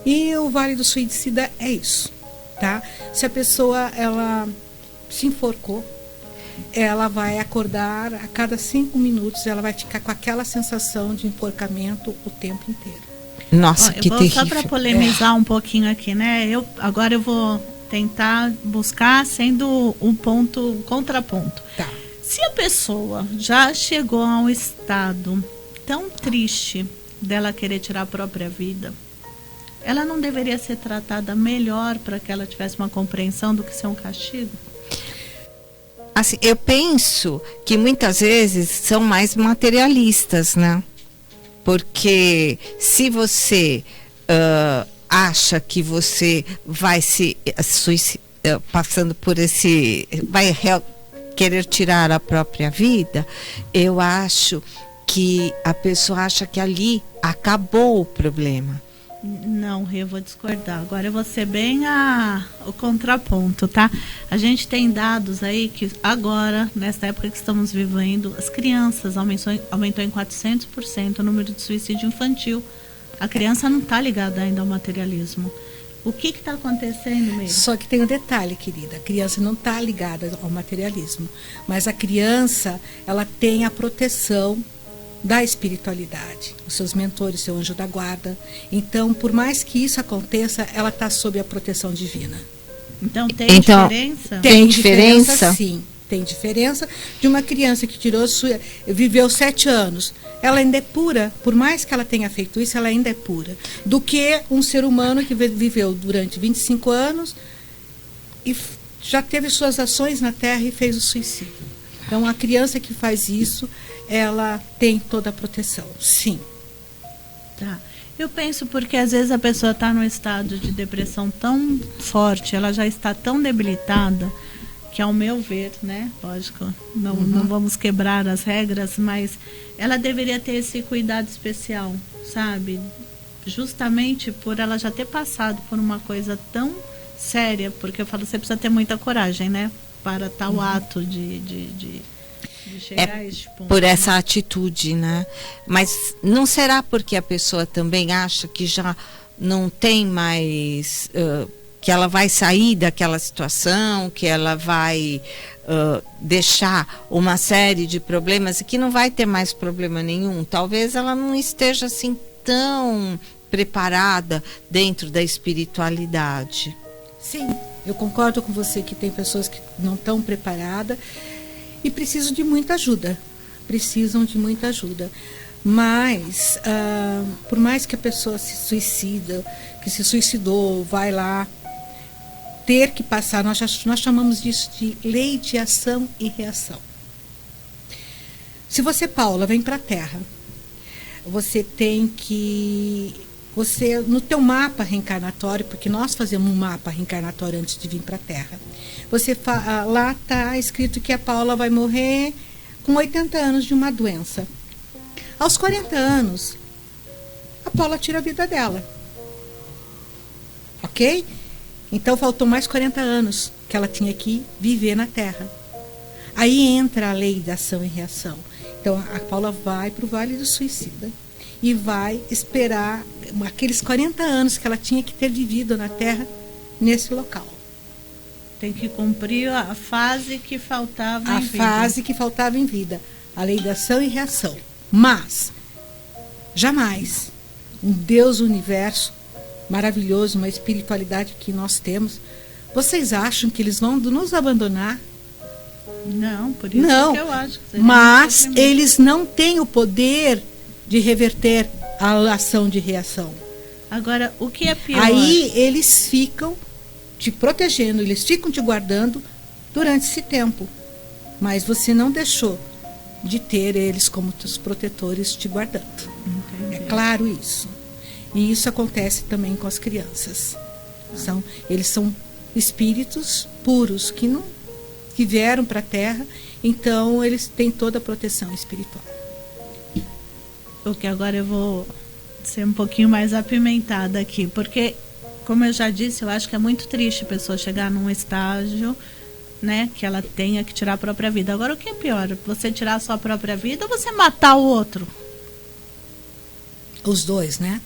Speaker 3: E o Vale do Suicida é isso, tá? Se a pessoa ela se enforcou, ela vai acordar a cada 5 minutos, ela vai ficar com aquela sensação de enforcamento o tempo inteiro.
Speaker 2: Nossa, que terrível.
Speaker 1: Só para polemizar um pouquinho aqui, né? Agora eu vou tentar buscar sendo um contraponto.
Speaker 3: Tá.
Speaker 1: Se a pessoa já chegou a um estado tão triste dela querer tirar a própria vida, ela não deveria ser tratada melhor para que ela tivesse uma compreensão do que ser um castigo?
Speaker 2: Assim, eu penso que muitas vezes são mais materialistas, né? Porque se você acha que você vai se suicidar, passando por esse... vai querer tirar a própria vida, eu acho que a pessoa acha que ali acabou o problema.
Speaker 1: Não, Rê, eu vou discordar. Agora eu vou ser bem o contraponto, tá? A gente tem dados aí que agora, nessa época que estamos vivendo, as crianças aumentou em 400% o número de suicídio infantil. A criança não está ligada ainda ao materialismo. O que está acontecendo mesmo?
Speaker 3: Só que tem um detalhe, querida. A criança não está ligada ao materialismo. Mas a criança, ela tem a proteção da espiritualidade, os seus mentores, seu anjo da guarda. Então, por mais que isso aconteça, ela está sob a proteção divina.
Speaker 1: Então, tem diferença?
Speaker 3: Tem diferença, sim. Tem diferença de uma criança que viveu 7 anos. Ela ainda é pura, por mais que ela tenha feito isso, ela ainda é pura. Do que um ser humano que viveu durante 25 anos e já teve suas ações na Terra e fez o suicídio. Então, a criança que faz isso, ela tem toda a proteção, sim.
Speaker 1: Tá. Eu penso porque às vezes a pessoa está num estado de depressão tão forte, ela já está tão debilitada, que ao meu ver, né, lógico, não vamos quebrar as regras, mas ela deveria ter esse cuidado especial, sabe? Justamente por ela já ter passado por uma coisa tão séria, porque eu falo, você precisa ter muita coragem, né, para tal ato de chegar a este ponto.
Speaker 2: Por essa atitude, né? Mas não será porque a pessoa também acha que já não tem mais... que ela vai sair daquela situação, que ela vai deixar uma série de problemas e que não vai ter mais problema nenhum? Talvez ela não esteja assim tão preparada dentro da espiritualidade.
Speaker 3: Sim, eu concordo com você que tem pessoas que não estão preparadas e precisam de muita ajuda. Mas, por mais que a pessoa se suicidou, vai lá, ter que passar, nós chamamos disso de lei de ação e reação. Se você, Paula, vem para a Terra, você tem que... no teu mapa reencarnatório, porque nós fazemos um mapa reencarnatório antes de vir para a Terra, lá está escrito que a Paula vai morrer com 80 anos de uma doença. Aos 40 anos, a Paula tira a vida dela. Ok? Então faltou mais 40 anos que ela tinha que viver na Terra. Aí entra a lei da ação e reação. Então a Paula vai para o Vale do Suicida e vai esperar aqueles 40 anos que ela tinha que ter vivido na Terra nesse local.
Speaker 1: Tem que cumprir a fase que faltava em vida.
Speaker 3: A fase que faltava em vida. A lei da ação e reação. Mas, jamais, um Deus universo maravilhoso, uma espiritualidade que nós temos, vocês acham que eles vão nos abandonar?
Speaker 1: Não, por isso que eu acho. Que
Speaker 3: mas eles não têm o poder de reverter a ação de reação.
Speaker 1: Agora, o que é pior?
Speaker 3: Aí eles ficam te protegendo, eles ficam te guardando durante esse tempo. Mas você não deixou de ter eles como teus protetores te guardando.
Speaker 1: Entendi.
Speaker 3: É claro isso. E isso acontece também com as crianças. Eles são espíritos puros que vieram para a Terra, então eles têm toda a proteção espiritual.
Speaker 1: Porque agora eu vou ser um pouquinho mais apimentada aqui, porque, como eu já disse, eu acho que é muito triste a pessoa chegar num estágio, né, que ela tenha que tirar a própria vida. Agora, o que é pior? Você tirar a sua própria vida ou você matar o outro?
Speaker 3: Os dois, né?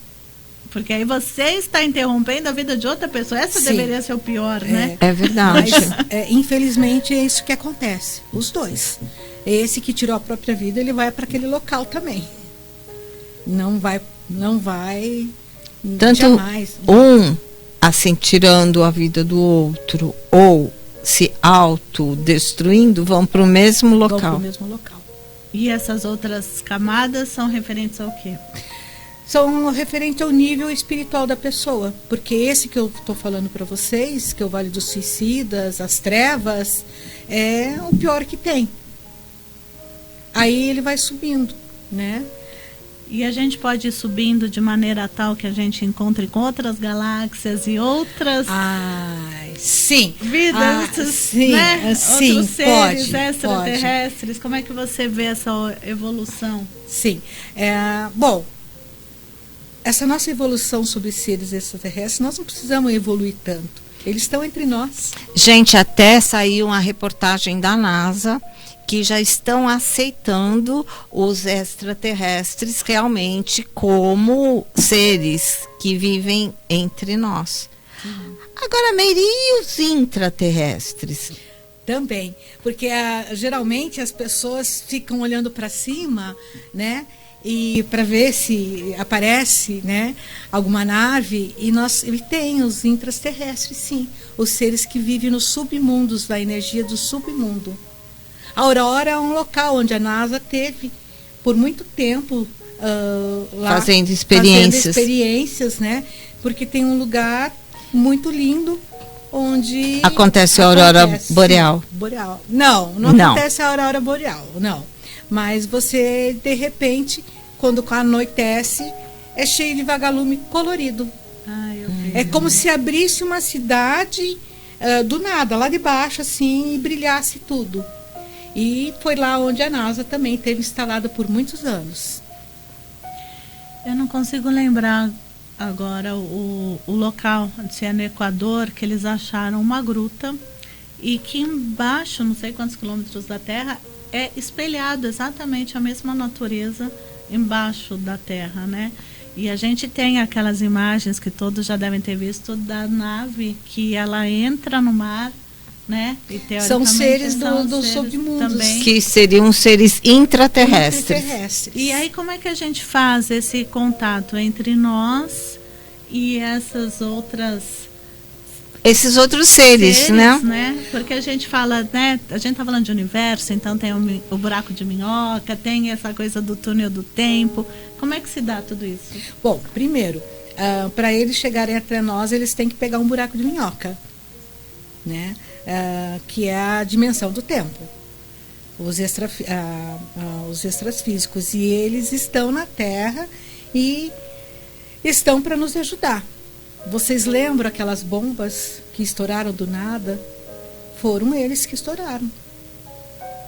Speaker 1: Porque aí você está interrompendo a vida de outra pessoa. Essa deveria ser o pior, né?
Speaker 2: É verdade.
Speaker 3: Mas, infelizmente, é isso que acontece. Os dois. Esse que tirou a própria vida, ele vai para aquele local também. Não vai
Speaker 2: tanto
Speaker 3: jamais.
Speaker 2: Assim, tirando a vida do outro, ou se autodestruindo, vão para o mesmo local.
Speaker 3: Vão para o mesmo local.
Speaker 1: E essas outras camadas são referentes ao quê?
Speaker 3: São referentes ao nível espiritual da pessoa. Porque esse que eu estou falando para vocês, que é o Vale dos Suicidas, as trevas, é o pior que tem. Aí ele vai subindo, né?
Speaker 1: E a gente pode ir subindo de maneira tal que a gente encontre com outras galáxias e outras
Speaker 3: sim.
Speaker 1: vidas,
Speaker 3: sim,
Speaker 1: né?
Speaker 3: sim,
Speaker 1: outros seres
Speaker 3: pode,
Speaker 1: extraterrestres. Como é que você vê essa evolução?
Speaker 3: Sim. Bom, essa nossa evolução sobre seres extraterrestres, nós não precisamos evoluir tanto. Eles estão entre nós.
Speaker 2: Gente, até saiu uma reportagem da NASA que já estão aceitando os extraterrestres realmente como seres que vivem entre nós. Agora, Meire, e os intraterrestres?
Speaker 3: Também, porque geralmente as pessoas ficam olhando para cima, né? E para ver se aparece, né, alguma nave, e tem os intraterrestres, sim, os seres que vivem nos submundos, da energia do submundo. A Aurora é um local onde a NASA teve por muito tempo lá
Speaker 2: fazendo experiências,
Speaker 3: né? Porque tem um lugar muito lindo onde
Speaker 2: acontece a aurora boreal.
Speaker 3: Não acontece a aurora boreal, não. Mas você, de repente, quando anoitece, é cheio de vagalume colorido. É como se abrisse uma cidade do nada, lá de baixo, assim, e brilhasse tudo. E foi lá onde a NASA também teve instalada por muitos anos.
Speaker 1: Eu não consigo lembrar agora o local, se é no Equador, que eles acharam uma gruta e que embaixo, não sei quantos quilômetros da Terra, é espelhado exatamente a mesma natureza embaixo da Terra, né? E a gente tem aquelas imagens que todos já devem ter visto da nave que ela entra no mar, né? E
Speaker 3: são seres do submundo
Speaker 1: também,
Speaker 2: que seriam seres intraterrestres.
Speaker 1: E aí como é que a gente faz esse contato entre nós e
Speaker 2: esses outros seres, né?
Speaker 1: Porque a gente fala, né? A gente tá falando de universo, então tem o buraco de minhoca, tem essa coisa do túnel do tempo. Como é que se dá tudo isso?
Speaker 3: Bom, primeiro, para eles chegarem até nós, eles têm que pegar um buraco de minhoca, né? Que é a dimensão do tempo. Os extrafísicos. E eles estão na Terra e estão para nos ajudar. Vocês lembram aquelas bombas que estouraram do nada? Foram eles que estouraram.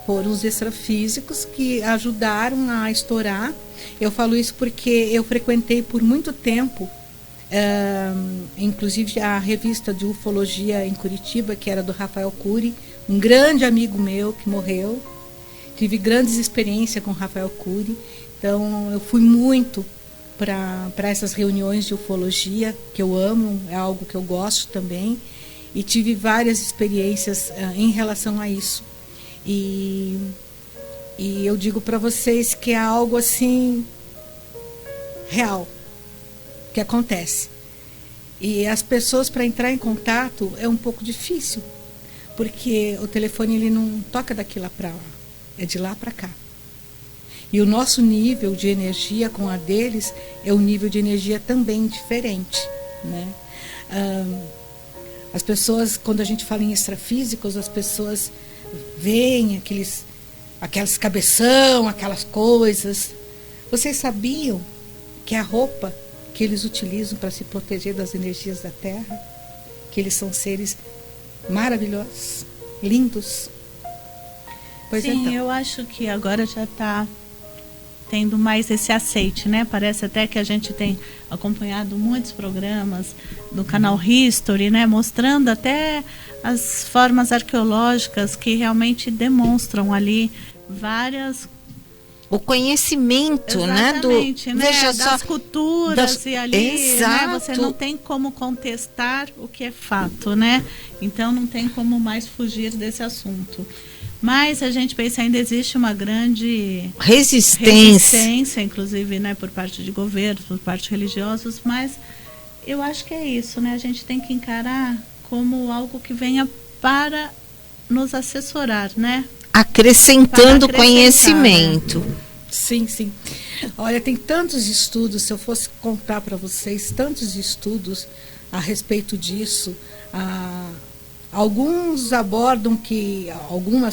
Speaker 3: Foram os extrafísicos que ajudaram a estourar. Eu falo isso porque eu frequentei por muito tempo, inclusive a revista de ufologia em Curitiba, que era do Rafael Cury, um grande amigo meu que morreu. Tive grandes experiências com o Rafael Cury. Então, eu fui muito para essas reuniões de ufologia, que eu amo, é algo que eu gosto também, e tive várias experiências em relação a isso. E eu digo para vocês que é algo assim real que acontece. E as pessoas, para entrar em contato, é um pouco difícil, porque o telefone ele não toca daqui lá para lá, é de lá para cá. E o nosso nível de energia com a deles é um nível de energia também diferente, né? As pessoas, quando a gente fala em extrafísicos, as pessoas veem aquelas cabeção, aquelas coisas. Vocês sabiam que a roupa que eles utilizam para se proteger das energias da Terra, que eles são seres maravilhosos, lindos? Pois
Speaker 1: sim,
Speaker 3: então.
Speaker 1: Eu acho que agora já está tendo mais esse aceite, né? Parece até que a gente tem acompanhado muitos programas do canal History, né? Mostrando até as formas arqueológicas que realmente demonstram ali várias
Speaker 2: o conhecimento,
Speaker 1: exatamente, né?
Speaker 2: Veja
Speaker 1: das
Speaker 2: só,
Speaker 1: culturas e ali,
Speaker 2: exato.
Speaker 1: né? Você não tem como contestar o que é fato, né? Então não tem como mais fugir desse assunto. Mas a gente pensa, ainda existe uma grande resistência, inclusive, né, por parte de governos, por parte de religiosos, mas eu acho que é isso, né? A gente tem que encarar como algo que venha para nos assessorar, né?
Speaker 2: Acrescentando conhecimento.
Speaker 3: Né? Sim, sim. Olha, tem tantos estudos, se eu fosse contar para vocês, tantos estudos a respeito disso. Algumas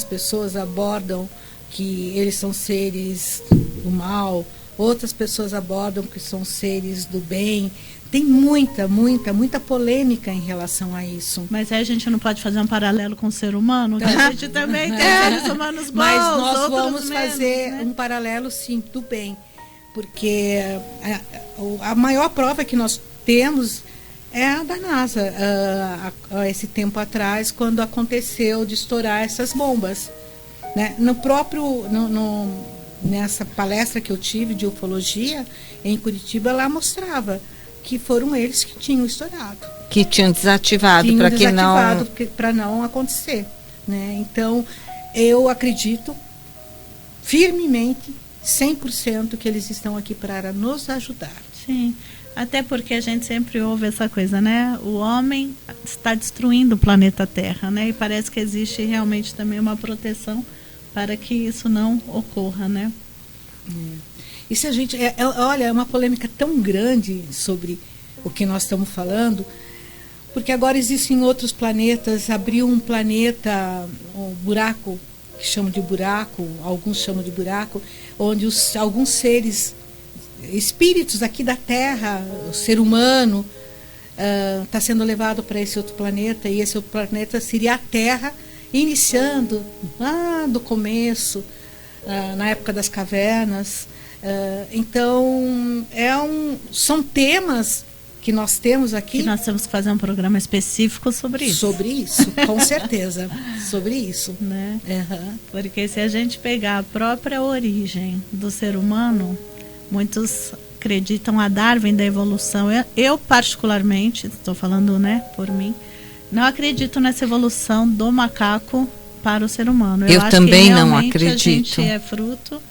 Speaker 3: pessoas abordam que eles são seres do mal, outras pessoas abordam que são seres do bem. Tem muita polêmica em relação a isso.
Speaker 1: Mas aí a gente não pode fazer um paralelo com o ser humano, que a gente também tem seres humanos bons.
Speaker 3: Mas nós vamos
Speaker 1: menos,
Speaker 3: fazer, né, um paralelo, sim, do bem. Porque a maior prova que nós temos é a da NASA, esse tempo atrás, quando aconteceu de estourar essas bombas. Né? Nessa palestra que eu tive de ufologia, em Curitiba, ela mostrava que foram eles que tinham estourado.
Speaker 2: Que tinham desativado
Speaker 3: para não acontecer. Né? Então, eu acredito firmemente, 100%, que eles estão aqui para nos ajudar.
Speaker 1: Sim, até porque a gente sempre ouve essa coisa, né? O homem está destruindo o planeta Terra, né? E parece que existe realmente também uma proteção para que isso não ocorra, né?
Speaker 3: E se a gente... olha, é uma polêmica tão grande sobre o que nós estamos falando, porque agora existem outros planetas. Abriu um planeta, um buraco, que chamam de buraco, alguns chamam de buraco, onde alguns seres, espíritos aqui da Terra, o ser humano, está sendo levado para esse outro planeta, e esse outro planeta seria a Terra, iniciando lá do começo, na época das cavernas. Então, são temas que nós temos aqui.
Speaker 1: Que nós temos que fazer um programa específico sobre isso.
Speaker 3: Sobre isso, com certeza. Sobre isso.
Speaker 1: Né?
Speaker 3: Uhum.
Speaker 1: Porque se a gente pegar a própria origem do ser humano, muitos acreditam a Darwin da evolução. Eu particularmente, estou falando, né, por mim, não acredito nessa evolução do macaco para o ser humano.
Speaker 2: Eu
Speaker 1: acho
Speaker 2: também
Speaker 1: que
Speaker 2: não
Speaker 1: realmente
Speaker 2: acredito.
Speaker 1: A gente é fruto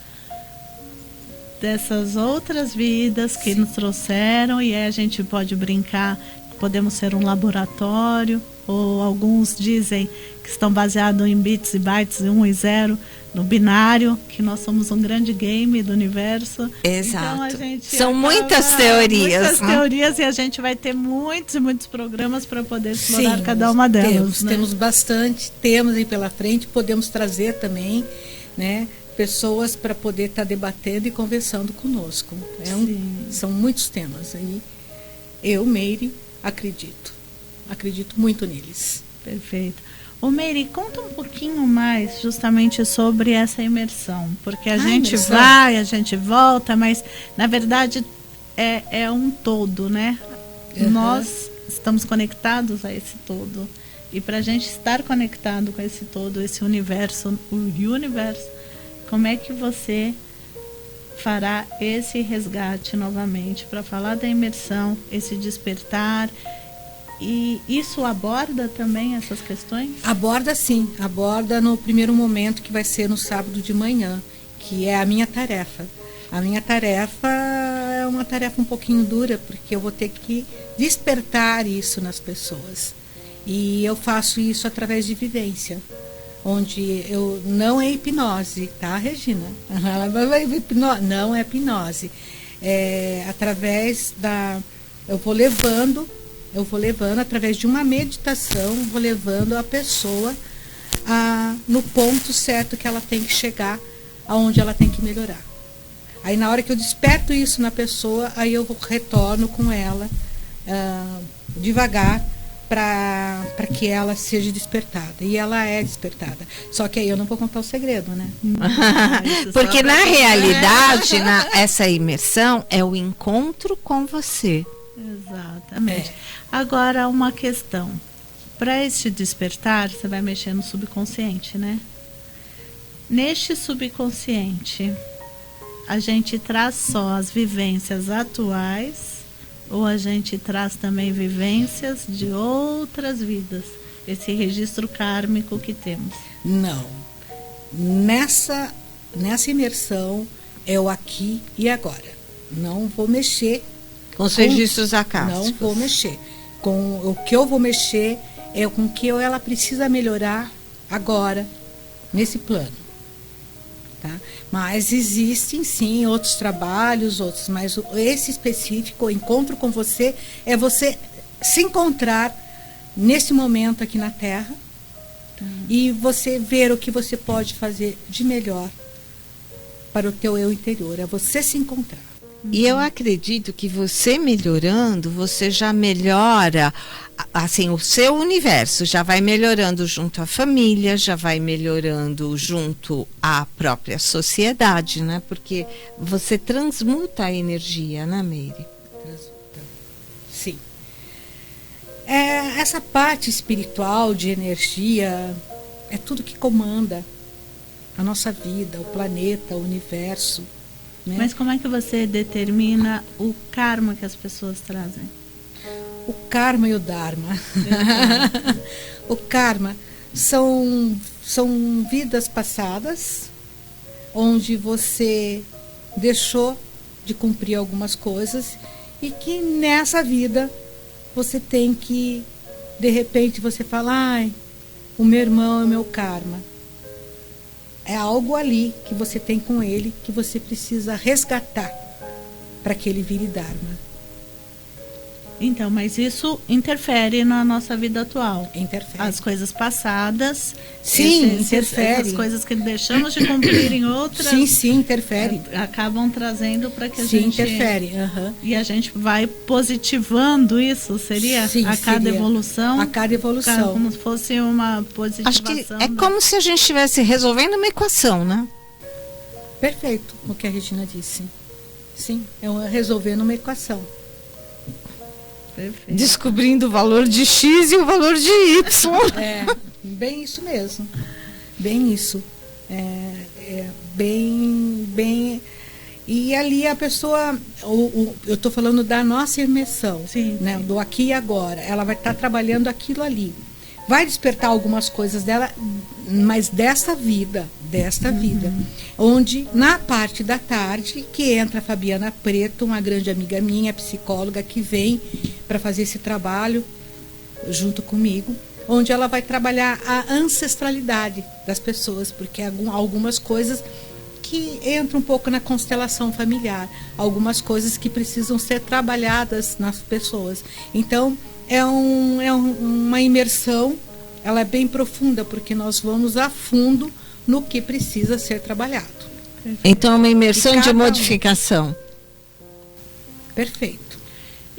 Speaker 1: dessas outras vidas que nos trouxeram, e aí a gente pode brincar, podemos ser um laboratório, ou alguns dizem que estão baseados em bits e bytes, 1 e 0, no binário, que nós somos um grande game do universo.
Speaker 2: Exato.
Speaker 1: Então,
Speaker 2: são muitas teorias.
Speaker 1: Muitas teorias, e a gente vai ter muitos e muitos programas para poder explorar cada uma delas.
Speaker 3: Temos bastante, temos aí pela frente, podemos trazer também, né, pessoas para poder estar debatendo e conversando conosco. São muitos temas aí. Eu, Meire, acredito muito neles.
Speaker 1: Perfeito. Ô Meire, conta um pouquinho mais justamente sobre essa imersão, porque a gente vai, a gente volta, mas na verdade é um todo, né? Uhum. Nós estamos conectados a esse todo, e para a gente estar conectado com esse todo, esse universo, o universo, como é que você fará esse resgate novamente para falar da imersão, esse despertar? E isso aborda também essas questões?
Speaker 3: Aborda, sim. Aborda no primeiro momento, que vai ser no sábado de manhã, que é a minha tarefa. A minha tarefa é uma tarefa um pouquinho dura, porque eu vou ter que despertar isso nas pessoas. E eu faço isso através de vivência, onde não é hipnose, tá, Regina? Não é hipnose. É através eu vou levando através de uma meditação, vou levando a pessoa no ponto certo que ela tem que chegar, aonde ela tem que melhorar. Aí na hora que eu desperto isso na pessoa, aí eu retorno com ela devagar, para que ela seja despertada. E ela é despertada. Só que aí eu não vou contar o segredo, né?
Speaker 2: Porque na realidade, essa imersão é o encontro com você.
Speaker 1: Exatamente. Agora, uma questão. Para este despertar, você vai mexer no subconsciente, né? Neste subconsciente, a gente traz só as vivências atuais ou a gente traz também vivências de outras vidas? Esse registro kármico que temos.
Speaker 3: Não. Nessa imersão é o aqui e agora. Não vou mexer
Speaker 2: com os registros acásticos.
Speaker 3: Não vou mexer. Com o que eu vou mexer é com o que ela precisa melhorar agora, nesse plano. Tá? Mas existem sim outros trabalhos, mas esse específico, o encontro com você, é você se encontrar nesse momento aqui na Terra e você ver o que você pode fazer de melhor para o teu eu interior, é você se encontrar.
Speaker 2: E eu acredito que você melhorando, você já melhora, assim, o seu universo já vai melhorando junto à família, já vai melhorando junto à própria sociedade, né? Porque você transmuta a energia, né, Meire?
Speaker 3: Transmuta. Sim. Essa parte espiritual de energia é tudo que comanda a nossa vida, o planeta, o universo. Né?
Speaker 1: Mas como é que você determina o karma que as pessoas trazem?
Speaker 3: O karma e o dharma. O karma são vidas passadas onde você deixou de cumprir algumas coisas e que nessa vida você tem que, de repente, você fala, ai, o meu irmão é meu karma. É algo ali que você tem com ele que você precisa resgatar para que ele vire dharma.
Speaker 1: Então, mas isso interfere na nossa vida atual.
Speaker 3: Interfere.
Speaker 1: As coisas passadas.
Speaker 3: Sim, interfere.
Speaker 1: As coisas que deixamos de cumprir em outras.
Speaker 3: Sim, interfere.
Speaker 1: Acabam trazendo para que a
Speaker 3: sim,
Speaker 1: gente.
Speaker 3: Interfere.
Speaker 1: E a gente vai positivando isso, seria?
Speaker 3: Sim,
Speaker 1: a cada
Speaker 3: seria.
Speaker 1: evolução.
Speaker 3: A cada evolução.
Speaker 1: Como se fosse uma positivação.
Speaker 2: Acho que é como se a gente estivesse resolvendo uma equação, né?
Speaker 3: Perfeito o que a Regina disse. Sim, é resolvendo uma equação.
Speaker 1: Perfeito.
Speaker 2: Descobrindo o valor de X e o valor de Y.
Speaker 3: É, bem isso mesmo. Bem isso. Bem. E ali a pessoa, eu estou falando da nossa imersão,
Speaker 1: sim,
Speaker 3: né, do aqui e agora. Ela vai estar trabalhando aquilo ali. Vai despertar algumas coisas dela, mas desta vida, onde na parte da tarde que entra a Fabiana Preto, uma grande amiga minha, psicóloga, que vem para fazer esse trabalho junto comigo, onde ela vai trabalhar a ancestralidade das pessoas, porque algumas coisas que entram um pouco na constelação familiar, algumas coisas que precisam ser trabalhadas nas pessoas. Então, uma imersão, ela é bem profunda, porque nós vamos a fundo no que precisa ser trabalhado.
Speaker 2: Então, é uma imersão de modificação.
Speaker 3: Perfeito.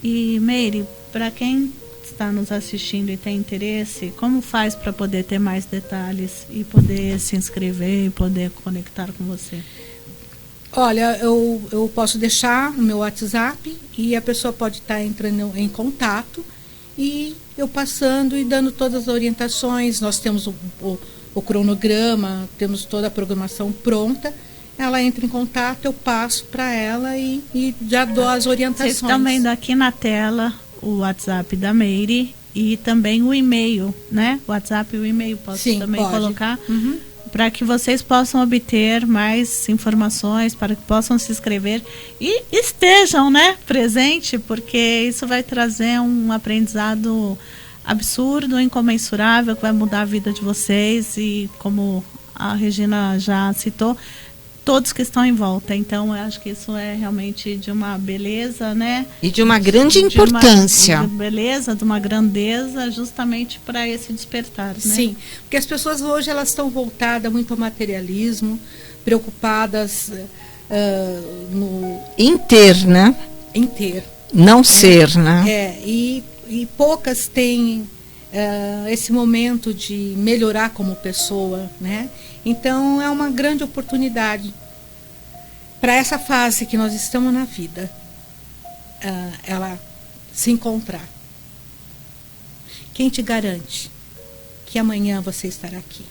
Speaker 1: E, Meire, para quem está nos assistindo e tem interesse, como faz para poder ter mais detalhes e poder se inscrever e poder conectar com você?
Speaker 3: Olha, eu posso deixar o meu WhatsApp e a pessoa pode estar entrando em contato e eu passando e dando todas as orientações. Nós temos o cronograma, temos toda a programação pronta. Ela entra em contato, eu passo para ela e já dou as orientações.
Speaker 1: Vocês estão vendo aqui na tela o WhatsApp da Meire e também o e-mail, né? O WhatsApp e o e-mail posso também colocar, para que vocês possam obter mais informações, para que possam se inscrever e estejam, né, presente, porque isso vai trazer um aprendizado absurdo, incomensurável, que vai mudar a vida de vocês e, como a Regina já citou, todos que estão em volta. Então, eu acho que isso é realmente de uma beleza, né?
Speaker 2: E de uma grande importância.
Speaker 1: De beleza, de uma grandeza, justamente para esse despertar, né?
Speaker 3: Sim, porque as pessoas hoje elas estão voltadas muito ao materialismo, preocupadas no...
Speaker 2: Em ter, né?
Speaker 3: Em ter.
Speaker 2: Não ser, né?
Speaker 3: E poucas têm esse momento de melhorar como pessoa, né? Então, é uma grande oportunidade para essa fase que nós estamos na vida, ela se encontrar. Quem te garante que amanhã você estará aqui?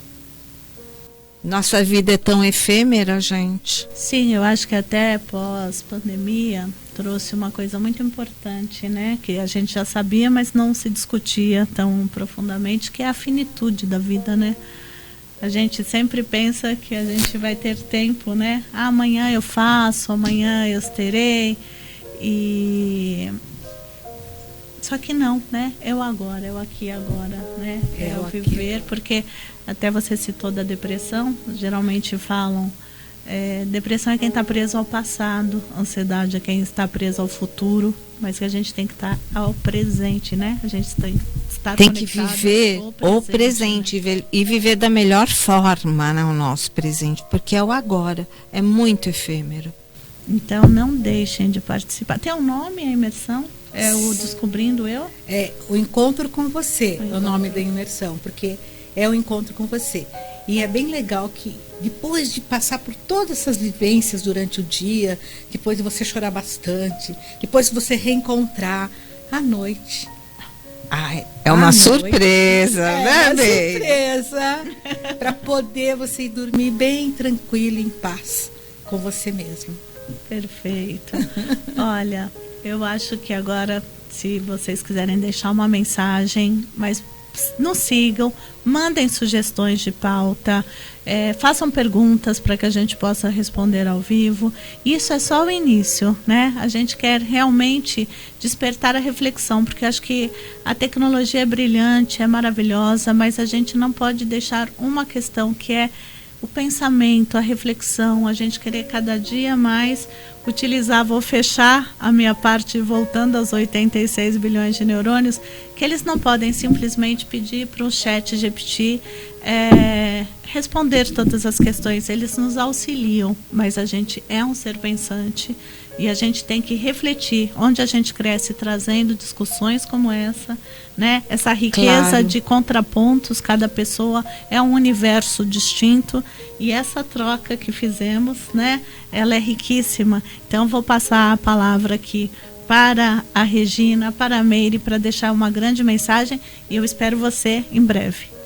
Speaker 2: Nossa vida é tão efêmera, gente.
Speaker 1: Sim, eu acho que até pós-pandemia trouxe uma coisa muito importante, né? Que a gente já sabia, mas não se discutia tão profundamente, que é a finitude da vida, né? A gente sempre pensa que a gente vai ter tempo, né? Amanhã eu faço, amanhã eu terei. Só que não, né? É o agora, é o aqui e agora, né? É o viver, porque até você citou da depressão, geralmente falam, depressão é quem está preso ao passado, ansiedade é quem está preso ao futuro, mas que a gente tem que estar ao presente, né? A gente tem que estar
Speaker 2: tem que viver o presente, né? E viver da melhor forma, né, o nosso presente, porque é o agora, é muito efêmero.
Speaker 1: Então não deixem de participar. Tem um nome, a imersão? É o Descobrindo Eu?
Speaker 3: É o Encontro com Você, é o nome da imersão, porque é o encontro com você. E é bem legal que depois de passar por todas essas vivências durante o dia, depois de você chorar bastante, depois de você reencontrar à noite.
Speaker 2: É uma surpresa, né,
Speaker 3: Bey? Surpresa para poder você ir dormir bem tranquilo, em paz com você mesmo.
Speaker 1: Perfeito. Olha, eu acho que agora, se vocês quiserem deixar uma mensagem, mas nos sigam, mandem sugestões de pauta, façam perguntas para que a gente possa responder ao vivo. Isso é só o início, né? A gente quer realmente despertar a reflexão, porque acho que a tecnologia é brilhante, é maravilhosa, mas a gente não pode deixar uma questão que é o pensamento, a reflexão, a gente querer cada dia mais utilizar, vou fechar a minha parte voltando aos 86 bilhões de neurônios, que eles não podem simplesmente pedir para o chat GPT responder todas as questões, eles nos auxiliam, mas a gente é um ser pensante e a gente tem que refletir onde a gente cresce trazendo discussões como essa, né? Essa riqueza de contrapontos, cada pessoa é um universo distinto e essa troca que fizemos, né? Ela é riquíssima. Então vou passar a palavra aqui para a Regina, para a Meire, para deixar uma grande mensagem e eu espero você em breve.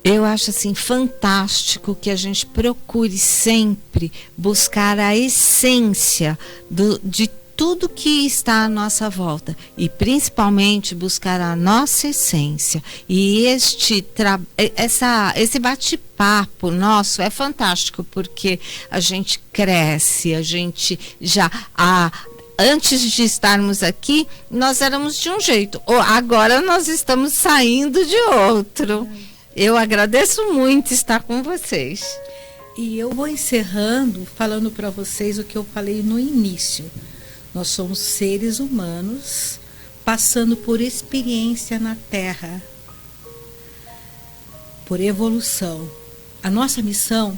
Speaker 2: Eu acho assim fantástico que a gente procure sempre buscar a essência de tudo que está à nossa volta e principalmente buscar a nossa essência. E esse bate-papo nosso é fantástico porque a gente cresce, a gente já antes de estarmos aqui, nós éramos de um jeito, agora nós estamos saindo de outro. Eu agradeço muito estar com vocês.
Speaker 3: E eu vou encerrando falando para vocês o que eu falei no início. Nós somos seres humanos passando por experiência na Terra, por evolução. A nossa missão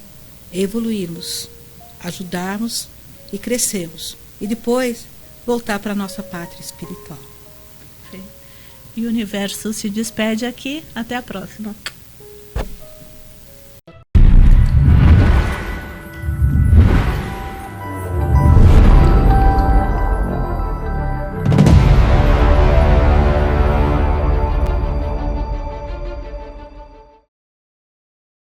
Speaker 3: é evoluirmos, ajudarmos e crescermos. E depois voltar para a nossa pátria espiritual.
Speaker 1: E o universo se despede aqui. Até a próxima.